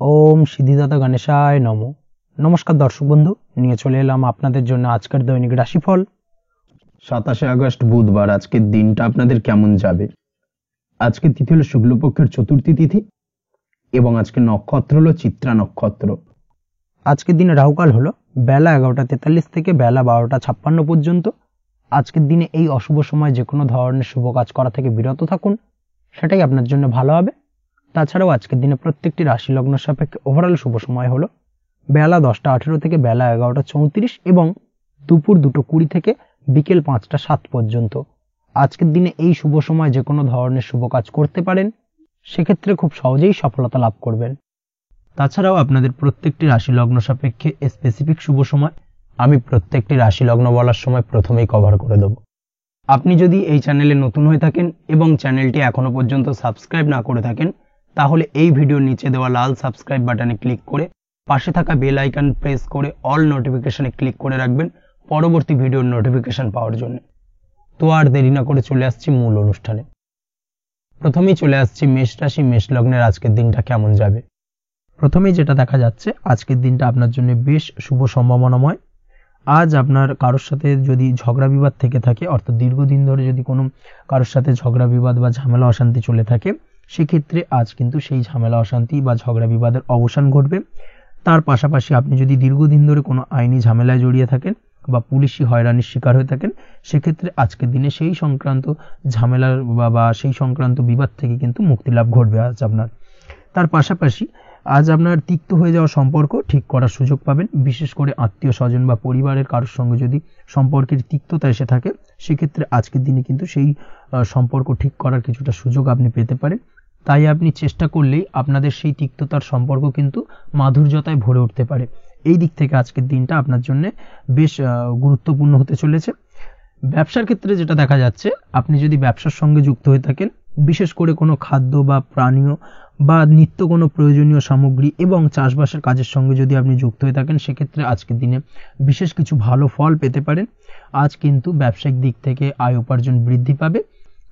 ওম সিদ্ধিদাতা গণেশায় নমো। নমস্কার দর্শক বন্ধু, নিয়ে চলে এলাম আপনাদের জন্য আজকের দৈনিক রাশিফল। 27 আগস্ট বুধবার। আজকের দিনটা আপনাদের কেমন যাবে? আজকে তিথি হলো শুক্লপক্ষের চতুর্থী তিথি এবং আজকে নক্ষত্র হলো চিত্রা নক্ষত্র। আজকের দিনে রাহুকাল হলো বেলা 11:43 থেকে বেলা 12:56 পর্যন্ত। আজকের দিনে এই অশুভ সময় যে কোনো ধরনের শুভ কাজ করা থেকে বিরত থাকুন, সেটাই আপনার জন্য ভালো হবে। তাছাড়াও আজকের দিনে প্রত্যেকটি রাশি লগ্ন সাপেক্ষে ওভারঅল শুভ সময় হলো বেলা 10:18 থেকে বেলা 11:34 এবং দুপুর 2:20 থেকে বিকেল 5:07 পর্যন্ত। আজকের দিনে এই শুভ সময় যে কোনো ধরনের শুভ কাজ করতে পারেন, সেক্ষেত্রে খুব সহজেই সফলতা লাভ করবেন। তাছাড়াও আপনাদের প্রত্যেকটি রাশি লগ্ন সাপেক্ষে স্পেসিফিক শুভ সময় আমি প্রত্যেকটি রাশি লগ্ন বলার সময় প্রথমেই কভার করে দেব। আপনি যদি এই চ্যানেলে নতুন হয়ে থাকেন এবং চ্যানেলটি এখনো পর্যন্ত সাবস্ক্রাইব না করে থাকেন, তাহলে এই ভিডিওর নিচে দেওয়া লাল সাবস্ক্রাইব বাটনে ক্লিক করে পাশে থাকা বেল আইকন প্রেস করে অল নোটিফিকেশনে ক্লিক করে রাখবেন পরবর্তী ভিডিওর নোটিফিকেশন পাওয়ার জন্য। তো আর দেরি না করে চলে আসছি মূল অনুষ্ঠানে। প্রথমেই চলে আসছি মেষ রাশি মেষ লগ্নের আজকের দিনটা কেমন যাবে। প্রথমেই যেটা দেখা যাচ্ছে, আজকের দিনটা আপনার জন্য বেশ শুভ সম্ভাবনাময়। আজ আপনার কারোর সাথে যদি ঝগড়া বিবাদ থেকে থাকে, অর্থাৎ দীর্ঘদিন ধরে যদি কোনো কারোর সাথে ঝগড়া বিবাদ বা ঝামেলা অশান্তি চলে থাকে, সেক্ষেত্রে আজ কিন্তু সেই ঝামেলা অশান্তি বা ঝগড়া বিবাদের অবসান ঘটবে। তার পাশাপাশি আপনি যদি দীর্ঘদিন ধরে কোনো আইনি ঝামেলায় জড়িয়ে থাকেন বা পুলিশি হয়রানির শিকার হয়ে থাকেন, সেক্ষেত্রে আজকের দিনে সেই সংক্রান্ত ঝামেলার বা সেই সংক্রান্ত বিবাদ থেকে কিন্তু মুক্তি লাভ ঘটবে আজ আপনার। তার পাশাপাশি আজ আপনার তিক্ত হয়ে যাওয়া সম্পর্ক ঠিক করার সুযোগ পাবেন। বিশেষ করে আত্মীয় স্বজন বা পরিবারের কারোর সঙ্গে যদি সম্পর্কের তিক্ততা এসে থাকে, সেক্ষেত্রে আজকের দিনে কিন্তু সেই সম্পর্ক ঠিক করার কিছুটা সুযোগ আপনি পেতে পারেন। তাই আপনি চেষ্টা করলেই আপনাদের সেই তিক্ততার সম্পর্ক কিন্তু মাধুর্যতায় ভরে উঠতে পারে। এই দিক থেকে আজকের দিনটা আপনার জন্য বেশ গুরুত্বপূর্ণ হতে চলেছে। ব্যবসার ক্ষেত্রে যেটা দেখা যাচ্ছে, আপনি যদি ব্যবসার সঙ্গে যুক্ত হয়ে থাকেন, বিশেষ করে কোনো খাদ্য বা পানীয় বা নিত্য কোনো প্রয়োজনীয় সামগ্রী এবং চাষবাসের কাজের সঙ্গে যদি আপনি যুক্ত হয়ে থাকেন, সেক্ষেত্রে আজকের দিনে বিশেষ কিছু ভালো ফল পেতে পারেন। আজ কিন্তু ব্যবসায়িক দিক থেকে আয় উপার্জন বৃদ্ধি পাবে।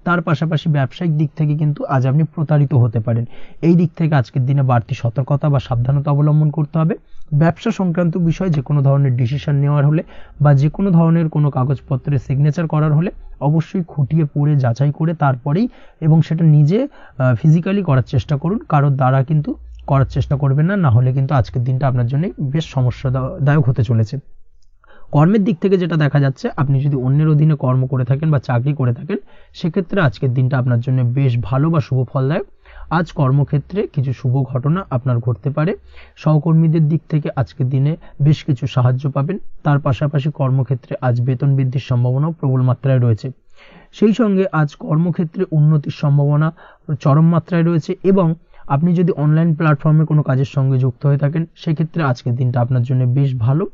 তার পাশাপাশি ব্যবসায়িক দিক থেকে কিন্তু আজ আপনি প্রতারিত হতে পারেন। এই দিক থেকে আজকের দিনে বাড়তি সতর্কতা বা সাবধানতা অবলম্বন করতে হবে। ব্যবসা সংক্রান্ত বিষয়ে যে কোনো ধরনের ডিসিশন নেওয়ার হলে বা যে কোনো ধরনের কোনো কাগজপত্রে সিগনেচার করার হলে অবশ্যই খুঁটিয়ে পড়ে যাচাই করে তারপরেই, এবং সেটা নিজে ফিজিক্যালি করার চেষ্টা করুন। কারোর দ্বারা কিন্তু করার চেষ্টা করবেন না, না হলে কিন্তু আজকের দিনটা আপনার জন্য বেশ সমস্যাদায়ক হতে চলেছে। কর্মের দিক থেকে যেটা দেখা যাচ্ছে, আপনি যদি অন্যের অধীনে কর্ম করে থাকেন বা চাকরি করে থাকেন, সেক্ষেত্রে আজকের দিনটা আপনার জন্য বেশ ভালো বা শুভ ফলদায়ক। আজ কর্মক্ষেত্রে কিছু শুভ ঘটনা আপনার ঘটতে পারে। সহকর্মীদের দিক থেকে আজকের দিনে বেশ কিছু সাহায্য পাবেন। তার পাশাপাশি কর্মক্ষেত্রে আজ বেতন বৃদ্ধির সম্ভাবনাও প্রবল মাত্রায় রয়েছে। সেই সঙ্গে আজ কর্মক্ষেত্রে উন্নতির সম্ভাবনা চরম মাত্রায় রয়েছে। এবং আপনি যদি অনলাইন প্ল্যাটফর্মে কোনো কাজের সঙ্গে যুক্ত হয়ে থাকেন, সেক্ষেত্রে আজকের দিনটা আপনার জন্য বেশ ভালো।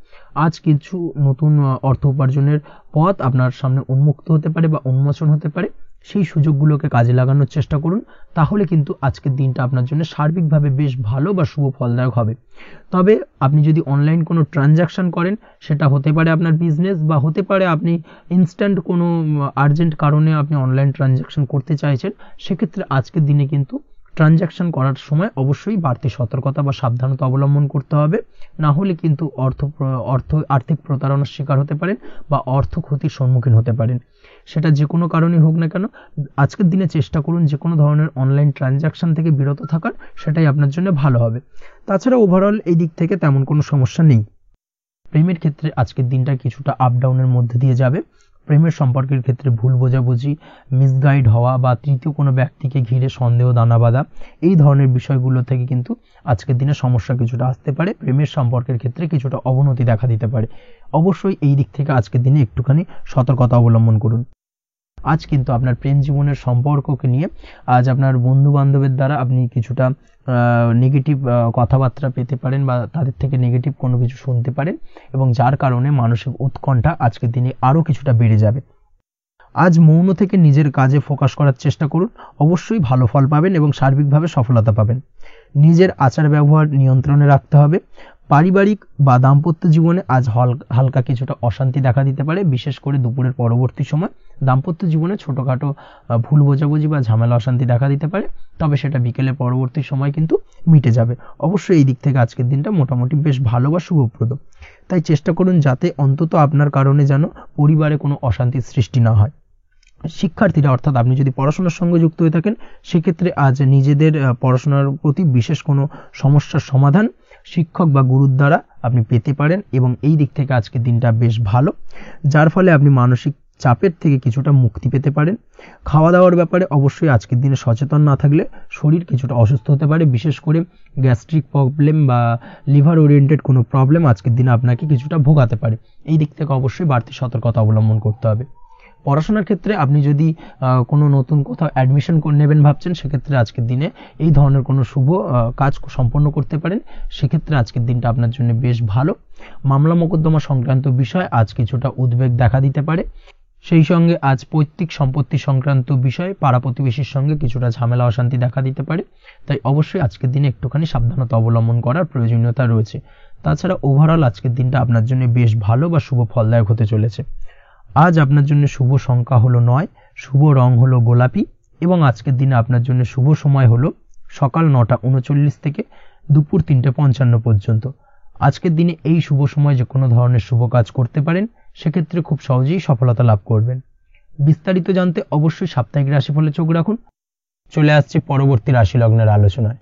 আজ কিছু নতুন অর্থ উপার্জনের পথ আপনার সামনে উন্মুক্ত হতে পারে বা উন্মোচন হতে পারে। সেই সুযোগগুলোকে কাজে লাগানোর চেষ্টা করুন, তাহলে কিন্তু আজকের দিনটা আপনার জন্য সার্বিকভাবে বেশ ভালো বা শুভ ফলদায়ক হবে। তবে আপনি যদি অনলাইন কোনো ট্রানজাকশন করেন, সেটা হতে পারে আপনার বিজনেস বা হতে পারে আপনি ইনস্ট্যান্ট কোনো আর্জেন্ট কারণে আপনি অনলাইন ট্রানজাকশন করতে চাইছেন, সেক্ষেত্রে আজকের দিনে কিন্তু ট্রানজাকশন করার সময় অবশ্যই বাড়তি সতর্কতা বা সাবধানতা অবলম্বন করতে হবে। না হলে কিন্তু আর্থিক প্রতারণার শিকার হতে পারেন বা অর্থ ক্ষতির সম্মুখীন হতে পারেন। সেটা যে কোনো কারণেই হোক না কেন, আজকের দিনে চেষ্টা করুন যে কোনো ধরনের অনলাইন ট্রানজাকশন থেকে বিরত থাকার, সেটাই আপনার জন্য ভালো হবে। তাছাড়া ওভারঅল এই দিক থেকে তেমন কোনো সমস্যা নেই। প্রেমের ক্ষেত্রে আজকের দিনটা কিছুটা আপ ডাউনের মধ্যে দিয়ে যাবে। প্রেমের সম্পর্কের ক্ষেত্রে ভুল বোঝাবুঝি, মিসগাইড হওয়া বা তৃতীয় কোনো ব্যক্তিকে ঘিরে সন্দেহ দানা বাঁধা, এই ধরনের বিষয়গুলো থেকে কিন্তু আজকের দিনে সমস্যা কিছুটা আসতে পারে। প্রেমের সম্পর্কের ক্ষেত্রে কিছুটা অবনতি দেখা দিতে পারে। অবশ্যই এই দিক থেকে আজকের দিনে একটুখানি সতর্কতা অবলম্বন করুন। আজ কিন্তু আপনার প্রেম জীবনের সম্পর্ককে নিয়ে আজ আপনার বন্ধু বান্ধবের দ্বারা আপনি কিছুটা নেগেটিভ কথাবার্তা পেতে পারেন বা তাদের থেকে নেগেটিভ কোনো কিছু শুনতে পারেন, এবং যার কারণে মানসিক উৎকণ্ঠা আজকের দিনে আরও কিছুটা বেড়ে যাবে। আজ মৌন থেকে নিজের কাজে ফোকাস করার চেষ্টা করুন, অবশ্যই ভালো ফল পাবেন এবং সার্বিকভাবে সফলতা পাবেন। নিজের আচার ব্যবহার নিয়ন্ত্রণে রাখতে হবে। পারিবারিক বা দাম্পত্য জীবনে আজ হালকা কিছুটা অশান্তি দেখা দিতে পারে, বিশেষ করে দুপুরের পরবর্তী সময় দাম্পত্য জীবনে ছোটখাটো ভুল বোঝাবুঝি বা ঝামেলা অশান্তি দেখা দিতে পারে, তবে সেটা বিকেলের পরবর্তী সময় কিন্তু মিটে যাবে। অবশ্যই এই দিক থেকে আজকের দিনটা মোটামুটি বেশ ভালো বা শুভপ্রদ। তাই চেষ্টা করুন যাতে অন্তত আপনার কারণে যেন পরিবারে কোনো অশান্তির সৃষ্টি না হয়। শিক্ষার্থীরা, অর্থাৎ আপনি যদি পড়াশোনার সঙ্গে যুক্ত হয়ে থাকেন, সেক্ষেত্রে আজ নিজেদের পড়াশোনার প্রতি বিশেষ কোনো সমস্যার সমাধান শিক্ষক বা গুরুর দ্বারা আপনি পেতে পারেন, এবং এই দিক থেকে আজকের দিনটা বেশ ভালো, যার ফলে আপনি মানসিক চাপের থেকে কিছুটা মুক্তি পেতে পারেন। খাওয়া দাওয়ার ব্যাপারে অবশ্যই আজকের দিনে সচেতন না থাকলে শরীর কিছুটা অসুস্থ হতে পারে, বিশেষ করে গ্যাস্ট্রিক প্রবলেম বা লিভার ওরিয়েন্টেড কোনো প্রবলেম আজকের দিনে আপনাকে কিছুটা ভোগাতে পারে। এই দিক থেকে অবশ্যই বাড়তি সতর্কতা অবলম্বন করতে হবে। পড়াশোনার ক্ষেত্রে আপনি যদি কোনো নতুন কোথাও অ্যাডমিশন নেবেন ভাবছেন, সেক্ষেত্রে আজকের দিনে এই ধরনের কোনো শুভ কাজ সম্পন্ন করতে পারেন, সেক্ষেত্রে আজকের দিনটা আপনার জন্য বেশ ভালো। মামলা মোকদ্দমা সংক্রান্ত বিষয় আজ কিছুটা উদ্বেগ দেখা দিতে পারে, সেই সঙ্গে আজ পৈতৃক সম্পত্তি সংক্রান্ত বিষয়ে পাড়া প্রতিবেশীর সঙ্গে কিছুটা ঝামেলা অশান্তি দেখা দিতে পারে, তাই অবশ্যই আজকের দিনে একটুখানি সাবধানতা অবলম্বন করার প্রয়োজনীয়তা রয়েছে। তাছাড়া ওভারঅল আজকের দিনটা আপনার জন্য বেশ ভালো বা শুভ ফলদায়ক হতে চলেছে। আজ আপনার জন্য শুভ সংখ্যা হলো 9, শুভ রং হলো গোলাপি, এবং আজকের দিনে আপনার জন্য শুভ সময় হলো সকাল 9:39 থেকে দুপুর 3:55 পর্যন্ত। আজকের দিনে এই শুভ সময় যে কোনো ধরনের শুভ কাজ করতে পারেন, সেক্ষেত্রে খুব সহজেই সফলতা লাভ করবেন। বিস্তারিত জানতে অবশ্যই সাপ্তাহিক রাশিফলে চোখ রাখুন। চলে আসছে পরবর্তী রাশি লগ্নের আলোচনায়।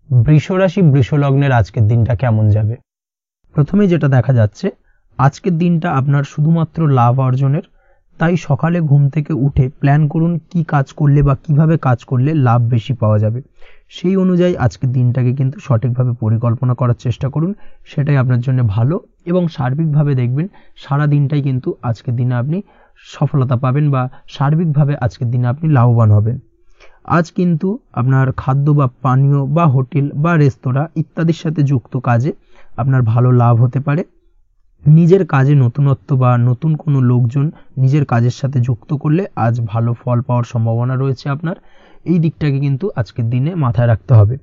বৃষ রাশি, বৃষ লগ্নের আজকের দিনটা কেমন যাবে? প্রথমে যেটা দেখা যাচ্ছে, আজকের দিনটা আপনার শুধুমাত্র লাভ অর্জনের, তাই সকালে ঘুম থেকে উঠে প্ল্যান করুন কি কাজ করলে বা কিভাবে কাজ করলে লাভ বেশি পাওয়া যাবে। সেই অনুযায়ী আজকের দিনটাকে কিন্তু সঠিকভাবে পরিকল্পনা করার চেষ্টা করুন, সেটাই আপনার জন্য ভালো, এবং সার্বিকভাবে দেখবেন সারা দিনটাই কিন্তু আজকের দিনে আপনি সফলতা পাবেন বা সার্বিকভাবে আজকের দিনে আপনি লাভবান হবেন। আজ কিন্তু আপনার খাদ্য বা পানীয় বা হোটেল বা রেস্তোরাঁ ইত্যাদির সাথে যুক্ত কাজে আপনার ভালো লাভ হতে পারে। নিজের কাজে নতুনত্ব বা নতুন কোনো লোকজন নিজের কাজের সাথে যুক্ত করলে আজ ভালো ফল পাওয়ার সম্ভাবনা রয়েছে আপনার। এই দিকটাকে কিন্তু আজকের দিনে মাথায় রাখতে হবে।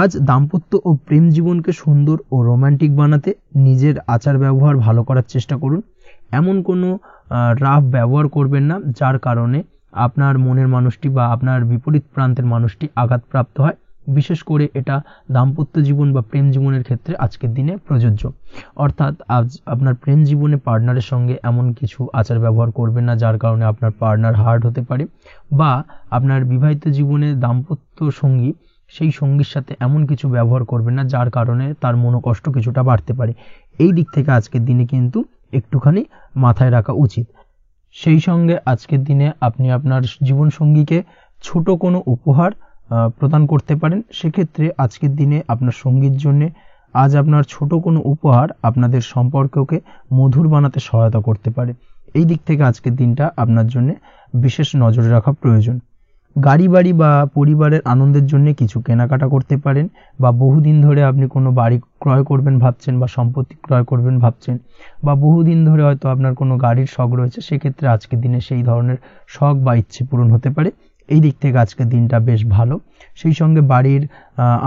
আজ দাম্পত্য ও প্রেম জীবনকে সুন্দর ও রোমান্টিক বানাতে নিজের আচার ব্যবহার ভালো করার চেষ্টা করুন। এমন কোনো রাফ ব্যবহার করবেন না যার কারণে আপনার মনের মানুষটি বা আপনার বিপরীত প্রান্তের মানুষটি আঘাতপ্রাপ্ত হয়। বিশেষ করে এটা দাম্পত্য জীবন বা প্রেম জীবনের ক্ষেত্রে আজকের দিনে প্রযোজ্য। অর্থাৎ আজ আপনার প্রেম জীবনে পার্টনারের সঙ্গে এমন কিছু আচার ব্যবহার করবেন না যার কারণে আপনার পার্টনার হার্ট হতে পারে, বা আপনার বিবাহিত জীবনে দাম্পত্য সঙ্গী সেই সঙ্গীর সাথে এমন কিছু ব্যবহার করবেন না যার কারণে তার মনোকষ্ট কিছুটা বাড়তে পারে। এই দিক থেকে আজকের দিনে কিন্তু একটুখানি মাথায় রাখা উচিত। সেই সঙ্গে আজকের দিনে আপনি আপনার জীবনসঙ্গীকে ছোট কোনো উপহার প্রদান করতে পারেন। সেক্ষেত্রে আজকের দিনে আপনার সঙ্গীর জন্য আজ আপনার ছোট কোনো উপহার আপনাদের সম্পর্ককে মধুর বানাতে সহায়তা করতে পারে। এই দিক থেকে আজকের দিনটা আপনার জন্য বিশেষ নজরে রাখা প্রয়োজন। গাড়ি বাড়ি বা পরিবারের আনন্দের জন্য কিছু কেনাকাটা করতে পারেন, বা বহুদিন ধরে আপনি কোনো বাড়ি ক্রয় করবেন ভাবছেন বা সম্পত্তি ক্রয় করবেন ভাবছেন, বা বহুদিন ধরে হয়তো আপনার কোনো গাড়ির শখ রয়েছে, সেক্ষেত্রে আজকের দিনে সেই ধরনের শখ বা ইচ্ছে পূরণ হতে পারে। এই দিক থেকে আজকের দিনটা বেশ ভালো। সেই সঙ্গে বাড়ির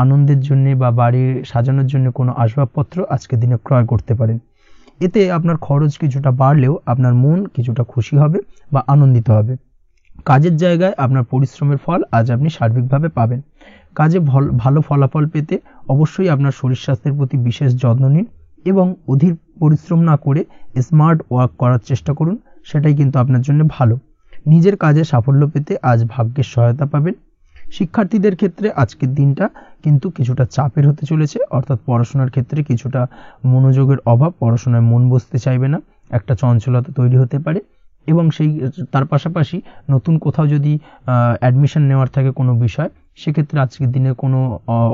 আনন্দের জন্য বা বাড়ির সাজানোর জন্য কোনো আসবাবপত্র আজকের দিনে ক্রয় করতে পারেন। এতে আপনার খরচ কিছুটা বাড়লেও আপনার মন কিছুটা খুশি হবে বা আনন্দিত হবে। কাজের জায়গায় আপনার পরিশ্রমের ফল আজ আপনি সার্বিকভাবে পাবেন। কাজে ভালো ফলাফল পেতে অবশ্যই আপনার শরীর স্বাস্থ্যের প্রতি বিশেষ যত্ন নিন, এবং অধীর পরিশ্রম না করে স্মার্ট ওয়ার্ক করার চেষ্টা করুন, সেটাই কিন্তু আপনার জন্য ভালো। নিজের কাজে সাফল্য পেতে আজ ভাগ্যের সহায়তা পাবেন। শিক্ষার্থীদের ক্ষেত্রে আজকের দিনটা কিন্তু কিছুটা চাপের হতে চলেছে, অর্থাৎ পড়াশোনার ক্ষেত্রে কিছুটা মনোযোগের অভাব, পড়াশোনায় মন বসতে চাইবে না, একটা চঞ্চলতা তৈরি হতে পারে, এবং তার পাশাপাশি নতুন কোথাও যদি অ্যাডমিশন নেওয়ার থাকে কোনো বিষয়, সেক্ষেত্রে আজকের দিনে কোনো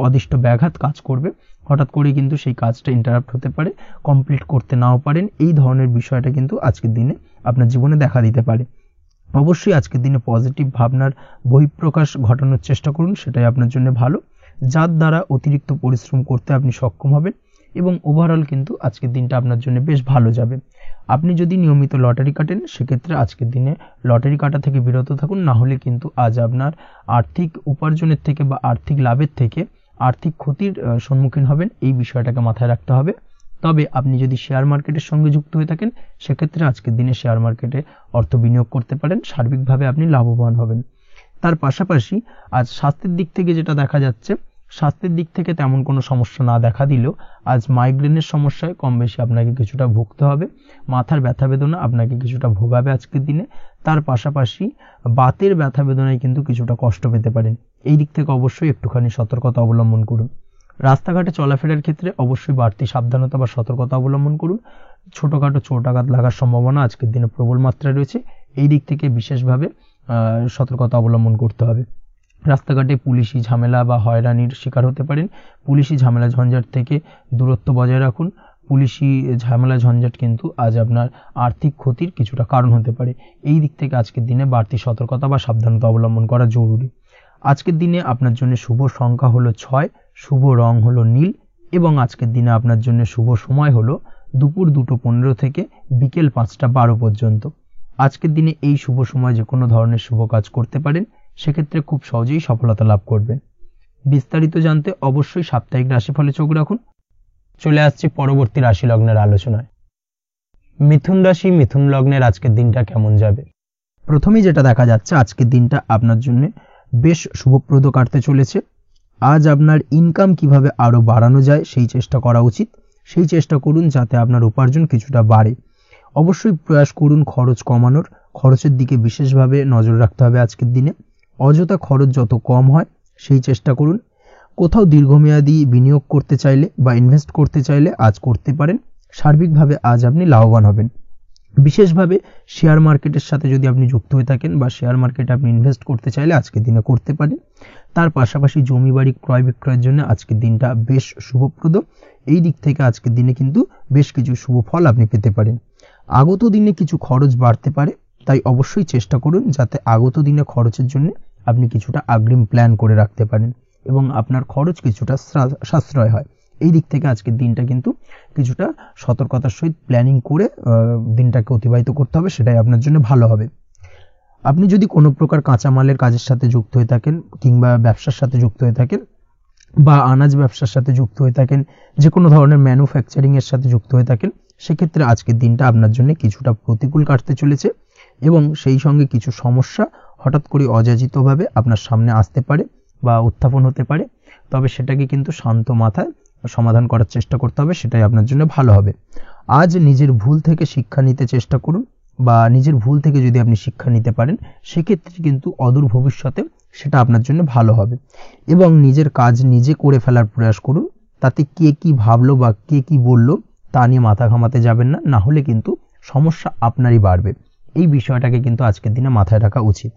অদিষ্ট ব্যাঘাত কাজ করবে, হঠাৎ করে কিন্তু সেই কাজটা ইন্টারাপ্ট হতে পারে, কমপ্লিট করতে নাও পারেন। এই ধরনের বিষয়টা কিন্তু আজকের দিনে আপনার জীবনে দেখা দিতে পারে। অবশ্যই আজকের দিনে পজিটিভ ভাবনার বহিঃপ্রকাশ ঘটানোর চেষ্টা করুন, সেটাই আপনার জন্য ভালো, যার দ্বারা অতিরিক্ত পরিশ্রম করতে আপনি সক্ষম হবেন, এবং ওভারঅল কিন্তু আজকের দিনটা আপনার জন্য বেশ ভালো যাবে। আপনি যদি নিয়মিত লটারি কাটেন, সেক্ষেত্রে আজকের দিনে লটারি কাটা থেকে বিরত থাকুন, না হলে কিন্তু আজ আপনার আর্থিক উপার্জনের থেকে বা আর্থিক লাভের থেকে আর্থিক ক্ষতির সম্মুখীন হবেন, এই বিষয়টাকে মাথায় রাখতে হবে। তবে আপনি যদি শেয়ার মার্কেটের সঙ্গে যুক্ত হয়ে থাকেন সেক্ষেত্রে আজকের দিনে শেয়ার মার্কেটে অর্থ বিনিয়োগ করতে পারেন, সার্বিকভাবে আপনি লাভবান হবেন। তার পাশাপাশি আজ স্বাস্থ্যের দিক থেকে যেটা দেখা যাচ্ছে, স্বাস্থ্যের দিক থেকে তেমন কোনো সমস্যা না দেখা দিলেও আজ মাইগ্রেনের সমস্যায় কম বেশি আপনাকে কিছুটা ভুগতে হবে, মাথার ব্যথা বেদনা আপনাকে কিছুটা ভোগাবে আজকের দিনে। তার পাশাপাশি বাতের ব্যথা বেদনায় কিন্তু কিছুটা কষ্ট পেতে পারেন, এই দিক থেকে অবশ্যই একটুখানি সতর্কতা অবলম্বন করুন। রাস্তাঘাটে চলাফেরার ক্ষেত্রে অবশ্যই বাড়তি সাবধানতা বা সতর্কতা অবলম্বন করুন। ছোটখাটো চোট আঘাত লাগার সম্ভাবনা আজকের দিনে প্রবল মাত্রায় রয়েছে, এই দিক থেকে বিশেষভাবে সতর্কতা অবলম্বন করতে হবে। রাস্তাঘাটে পুলিশি ঝামেলা বা হয়রানির শিকার হতে পারেন, পুলিশি ঝামেলা ঝঞ্ঝাট থেকে দূরত্ব বজায় রাখুন। পুলিশি ঝামেলা ঝঞ্ঝাট কিন্তু আজ আপনার আর্থিক ক্ষতির কিছুটা কারণ হতে পারে, এই দিক থেকে আজকের দিনে বাড়তি সতর্কতা বা সাবধানতা অবলম্বন করা জরুরি। আজকের দিনে আপনার জন্য শুভ সংখ্যা হলো 6, শুভ রং হলো নীল এবং আজকের দিনে আপনার জন্য শুভ সময় হলো দুপুর 2:15 থেকে বিকেল 5:12 পর্যন্ত। আজকের দিনে এই শুভ সময় যে কোনো ধরনের শুভ কাজ করতে পারেন, সেক্ষেত্রে খুব সহজেই সফলতা লাভ করবেন। বিস্তারিত জানতে অবশ্যই সাপ্তাহিক রাশিফলে চোখ রাখুন। চলে আসছি পরবর্তী রাশি লগ্নের আলোচনায়। মিথুন রাশি, মিথুন লগ্নের আজকের দিনটা কেমন যাবে? প্রথমেই যেটা দেখা যাচ্ছে, আজকের দিনটা আপনার জন্য বেশ শুভপ্রদ কাটতে চলেছে। আজ আপনার ইনকাম কিভাবে আরো বাড়ানো যায় সেই চেষ্টা করা উচিত, সেই চেষ্টা করুন যাতে আপনার উপার্জন কিছুটা বাড়ে। অবশ্যই প্রয়াস করুন খরচ কমানোর, খরচের দিকে বিশেষভাবে নজর রাখতে হবে আজকের দিনে। অযথা খরচ যত কম হয় সেই চেষ্টা করুন। কোথাও দীর্ঘমেয়াদী বিনিয়োগ করতে চাইলে বা ইনভেস্ট করতে চাইলে আজ করতে পারেন, সার্বিকভাবে আজ আপনি লাভবান হবেন। বিশেষভাবে শেয়ার মার্কেটের সাথে যদি আপনি যুক্ত হয়ে থাকেন বা শেয়ার মার্কেটে আপনি ইনভেস্ট করতে চাইলে আজকের দিনে করতে পারেন। তার পাশাপাশি জমি বাড়ি ক্রয় বিক্রয়ের জন্য আজকের দিনটা বেশ শুভপ্রদ, এই দিক থেকে আজকের দিনে কিন্তু বেশ কিছু শুভ ফল আপনি পেতে পারেন। আগত দিনে কিছু খরচ বাড়তে পারে, তাই অবশ্যই চেষ্টা করুন যাতে আগত দিনে খরচের জন্য আপনি কিছুটা অগ্রিম প্ল্যান করে রাখতে পারেন এবং আপনার খরচ কিছুটা সাশ্রয় হয়। এই দিক থেকে আজকের দিনটা কিন্তু কিছুটা সতর্কতার সহিত প্ল্যানিং করে দিনটাকে অতিবাহিত করতে হবে, সেটাই আপনার জন্য ভালো হবে। আপনি যদি কোনো প্রকার কাঁচামালের কাজের সাথে যুক্ত হয়ে থাকেন কিংবা ব্যবসার সাথে যুক্ত হয়ে থাকেন বা আনাজ ব্যবসার সাথে যুক্ত হয়ে থাকেন, যে কোনো ধরনের ম্যানুফ্যাকচারিং এর সাথে যুক্ত হয়ে থাকেন, সেক্ষেত্রে আজকের দিনটা আপনার জন্য কিছুটা প্রতিকূল কাটতে চলেছে এবং সেই সঙ্গে কিছু সমস্যা হঠাৎ করে অযাচিতভাবে আপনার সামনে আসতে পারে বা উত্থাপন হতে পারে, তবে সেটাকে কিন্তু শান্ত মাথায় সমাধান করার চেষ্টা করতে হবে, সেটাই আপনার জন্য ভালো হবে। আজ নিজের ভুল থেকে শিক্ষা নিতে চেষ্টা করুন বা নিজের ভুল থেকে যদি আপনি শিক্ষা নিতে পারেন সেক্ষেত্রে কিন্তু অদূর ভবিষ্যতে সেটা আপনার জন্য ভালো হবে এবং নিজের কাজ নিজে করে ফেলার প্রয়াস করুন। তাতে কে কি ভাবলো বা কে কি বললো তা নিয়ে মাথা ঘামাতে যাবেন না, না হলে কিন্তু সমস্যা আপনারই বাড়বে। এই বিষয়টাকে কিন্তু আজকের দিনে মাথায় রাখা উচিত।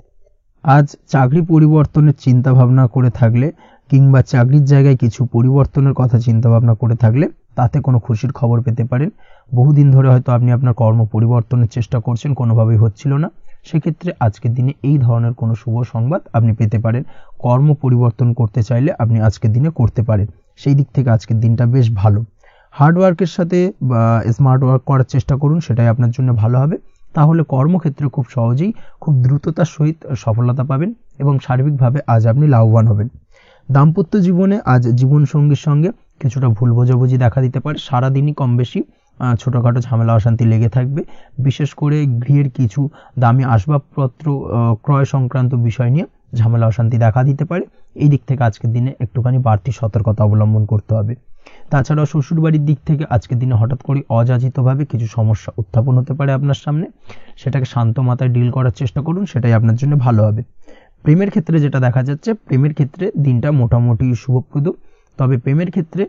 আজ চাকরি পরিবর্তনের চিন্তা ভাবনা করে থাকলে কিংবা চাকরির জায়গায় কিছু পরিবর্তনের কথা চিন্তা ভাবনা করে থাকলে তাতে কোনো খুশির খবর পেতে পারেন। বহুদিন ধরে হয়তো আপনি আপনার কর্ম পরিবর্তনের চেষ্টা করছেন, কোনোভাবেই হচ্ছিল না, সেক্ষেত্রে আজকের দিনে এই ধরনের কোনো শুভ সংবাদ আপনি পেতে পারেন। কর্ম পরিবর্তন করতে চাইলে আপনি আজকের দিনে করতে পারেন, সেই দিক থেকে আজকের দিনটা বেশ ভালো। হার্ডওয়ার্কের সাথে বা স্মার্ট ওয়ার্ক করার চেষ্টা করুন, সেটাই আপনার জন্য ভালো হবে। তাহলে কর্মক্ষেত্রে খুব সহজেই খুব দ্রুততার সহিত সফলতা পাবেন এবং সার্বিকভাবে আজ আপনি লাভবান হবেন। দাম্পত্য জীবনে আজ জীবনসঙ্গীর সঙ্গে কিছুটা ভুল বোঝাবুঝি দেখা দিতে পারে, সারাদিনই কম বেশি ছোটখাটো ঝামেলা অশান্তি লেগে থাকবে। বিশেষ করে গৃহের কিছু দামি আসবাবপত্র ক্রয় সংক্রান্ত বিষয় নিয়ে ঝামেলা অশান্তি দেখা দিতে পারে, এই দিক থেকে আজকের দিনে একটুখানি বাড়তি সতর্কতা অবলম্বন করতে হবে। তাছাড়াও শ্বশুরবাড়ির দিক থেকে আজকের দিনে হঠাৎ করে অযাচিতভাবে কিছু সমস্যা উত্থাপন হতে পারে আপনার সামনে, সেটাকে শান্ত মাথায় ডিল করার চেষ্টা করুন, সেটাই আপনার জন্য ভালো হবে। প্রেমের ক্ষেত্রে যেটা দেখা যাচ্ছে, প্রেমের ক্ষেত্রে দিনটা মোটামুটি শুভপ্রদ, তবে প্রেমের ক্ষেত্রে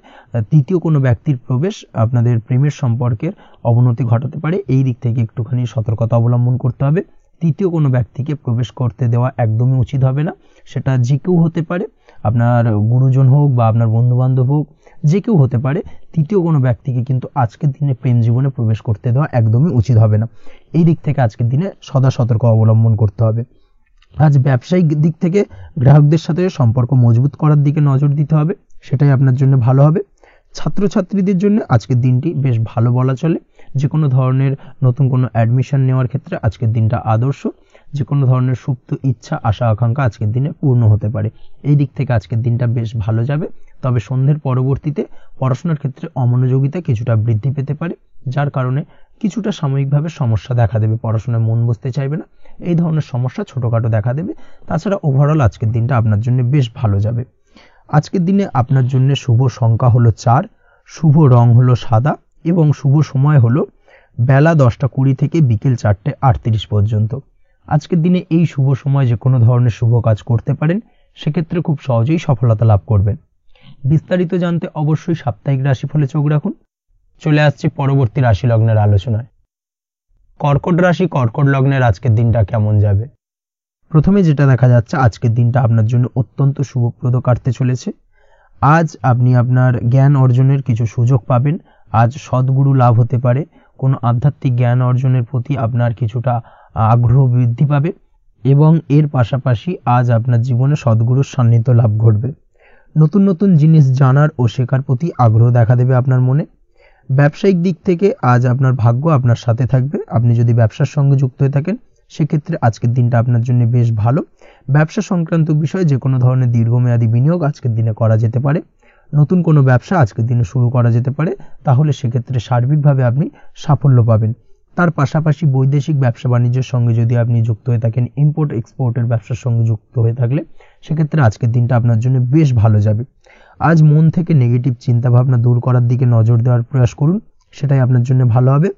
তৃতীয় কোনো ব্যক্তির প্রবেশ আপনাদের প্রেমের সম্পর্কের অবনতি ঘটাতে পারে, এই দিক থেকে একটুখানি সতর্কতা অবলম্বন করতে হবে। তৃতীয় কোনো ব্যক্তিকে প্রবেশ করতে দেওয়া একদমই উচিত হবে না, সেটা যে কেউ হতে পারে, আপনার গুরুজন হোক বা আপনার বন্ধু বান্ধব হোক, যে কেউ হতে পারে। তৃতীয় কোনো ব্যক্তিকে কিন্তু আজকের দিনে প্রেম জীবনে প্রবেশ করতে দেওয়া একদমই উচিত হবে না, এই দিক থেকে আজকের দিনে সদা সতর্ক অবলম্বন করতে হবে। আজ ব্যবসায়িক দিক থেকে গ্রাহকদের সাথে সম্পর্ক মজবুত করার দিকে নজর দিতে হবে, সেটাই আপনার জন্য ভালো হবে। ছাত্রছাত্রীদের জন্য আজকের দিনটি বেশ ভালো বলা চলে। যে কোনো ধরনের নতুন কোনো অ্যাডমিশন নেওয়ার ক্ষেত্রে আজকের দিনটা আদর্শ। যে কোনো ধরনের সুপ্ত ইচ্ছা আশা আকাঙ্ক্ষা আজকের দিনে পূর্ণ হতে পারে, এই দিক থেকে আজকের দিনটা বেশ ভালো যাবে। তবে সন্ধ্যের পরবর্তীতে পড়াশোনার ক্ষেত্রে অমনোযোগিতা কিছুটা বৃদ্ধি পেতে পারে, যার কারণে কিছুটা সাময়িকভাবে সমস্যা দেখা দেবে, পড়াশোনায় মন বসতে চাইবে না, এই ধরনের সমস্যা ছোটখাটো দেখা দেবে। তাছাড়া ওভারঅল আজকের দিনটা আপনার জন্য বেশ ভালো যাবে। আজকের দিনে আপনার জন্য শুভ সংখ্যা হলো 4, শুভ রং হলো সাদা এবং শুভ সময় হলো বেলা 10:20 থেকে বিকেল 4:38 পর্যন্ত। আজকের দিনে এই শুভ সময় যে কোনো ধরনের শুভ কাজ করতে পারেন, সেক্ষেত্রে খুব সহজেই সফলতা লাভ করবেন। বিস্তারিত জানতে অবশ্যই সাপ্তাহিক রাশিফলে চোখ রাখুন। চলে আসছে পরবর্তী রাশি লগ্নের আলোচনায়। কর্কট রাশি, কর্কট লগ্নের আজকের দিনটা কেমন যাবে? প্রথমে যেটা দেখা যাচ্ছে, আজকের দিনটা আপনার জন্য অত্যন্ত শুভপ্রদ কাটতে চলেছে। আজ আপনি আপনার জ্ঞান অর্জনের কিছু সুযোগ পাবেন। আজ সদ্গুরু লাভ হতে পারে। কোনো আধ্যাত্মিক জ্ঞান অর্জনের প্রতি আপনার কিছুটা আগ্রহ বৃদ্ধি পাবে এবং এর পাশাপাশি আজ আপনার জীবনে সদ্গুরুর সান্নিধ্য লাভ ঘটবে। নতুন নতুন জিনিস জানার ও শেখার প্রতি আগ্রহ দেখা দেবে আপনার মনে। ব্যবসায়িক দিক থেকে আজ আপনার ভাগ্য আপনার সাথে থাকবে। আপনি যদি ব্যবসার সঙ্গে যুক্ত হয়ে থাকেন, সেক্ষেত্রে আজকের দিনটা আপনার জন্য বেশ ভালো। ব্যবসা সংক্রান্ত বিষয়ে যে কোনো ধরনের দীর্ঘমেয়াদী বিনিয়োগ আজকের দিনে করা যেতে পারে। নতুন কোনো ব্যবসা আজকের দিনে শুরু করা যেতে পারে, তাহলে সেক্ষেত্রে সার্বিকভাবে আপনি সাফল্য পাবেন। তার পাশাপাশি বৈদেশিক ব্যবসা বাণিজ্যের সঙ্গে যদি আপনি যুক্ত হয়ে থাকেন, ইম্পোর্ট এক্সপোর্টের ব্যবসার সঙ্গে যুক্ত হয়ে থাকলে, সেক্ষেত্রে আজকের দিনটা আপনার জন্য বেশ ভালো যাবে। আজ মন থেকে নেগেটিভ চিন্তাভাবনা দূর করার দিকে নজর দেওয়ার প্রয়াস করুন, সেটাই আপনার জন্য ভালো হবে।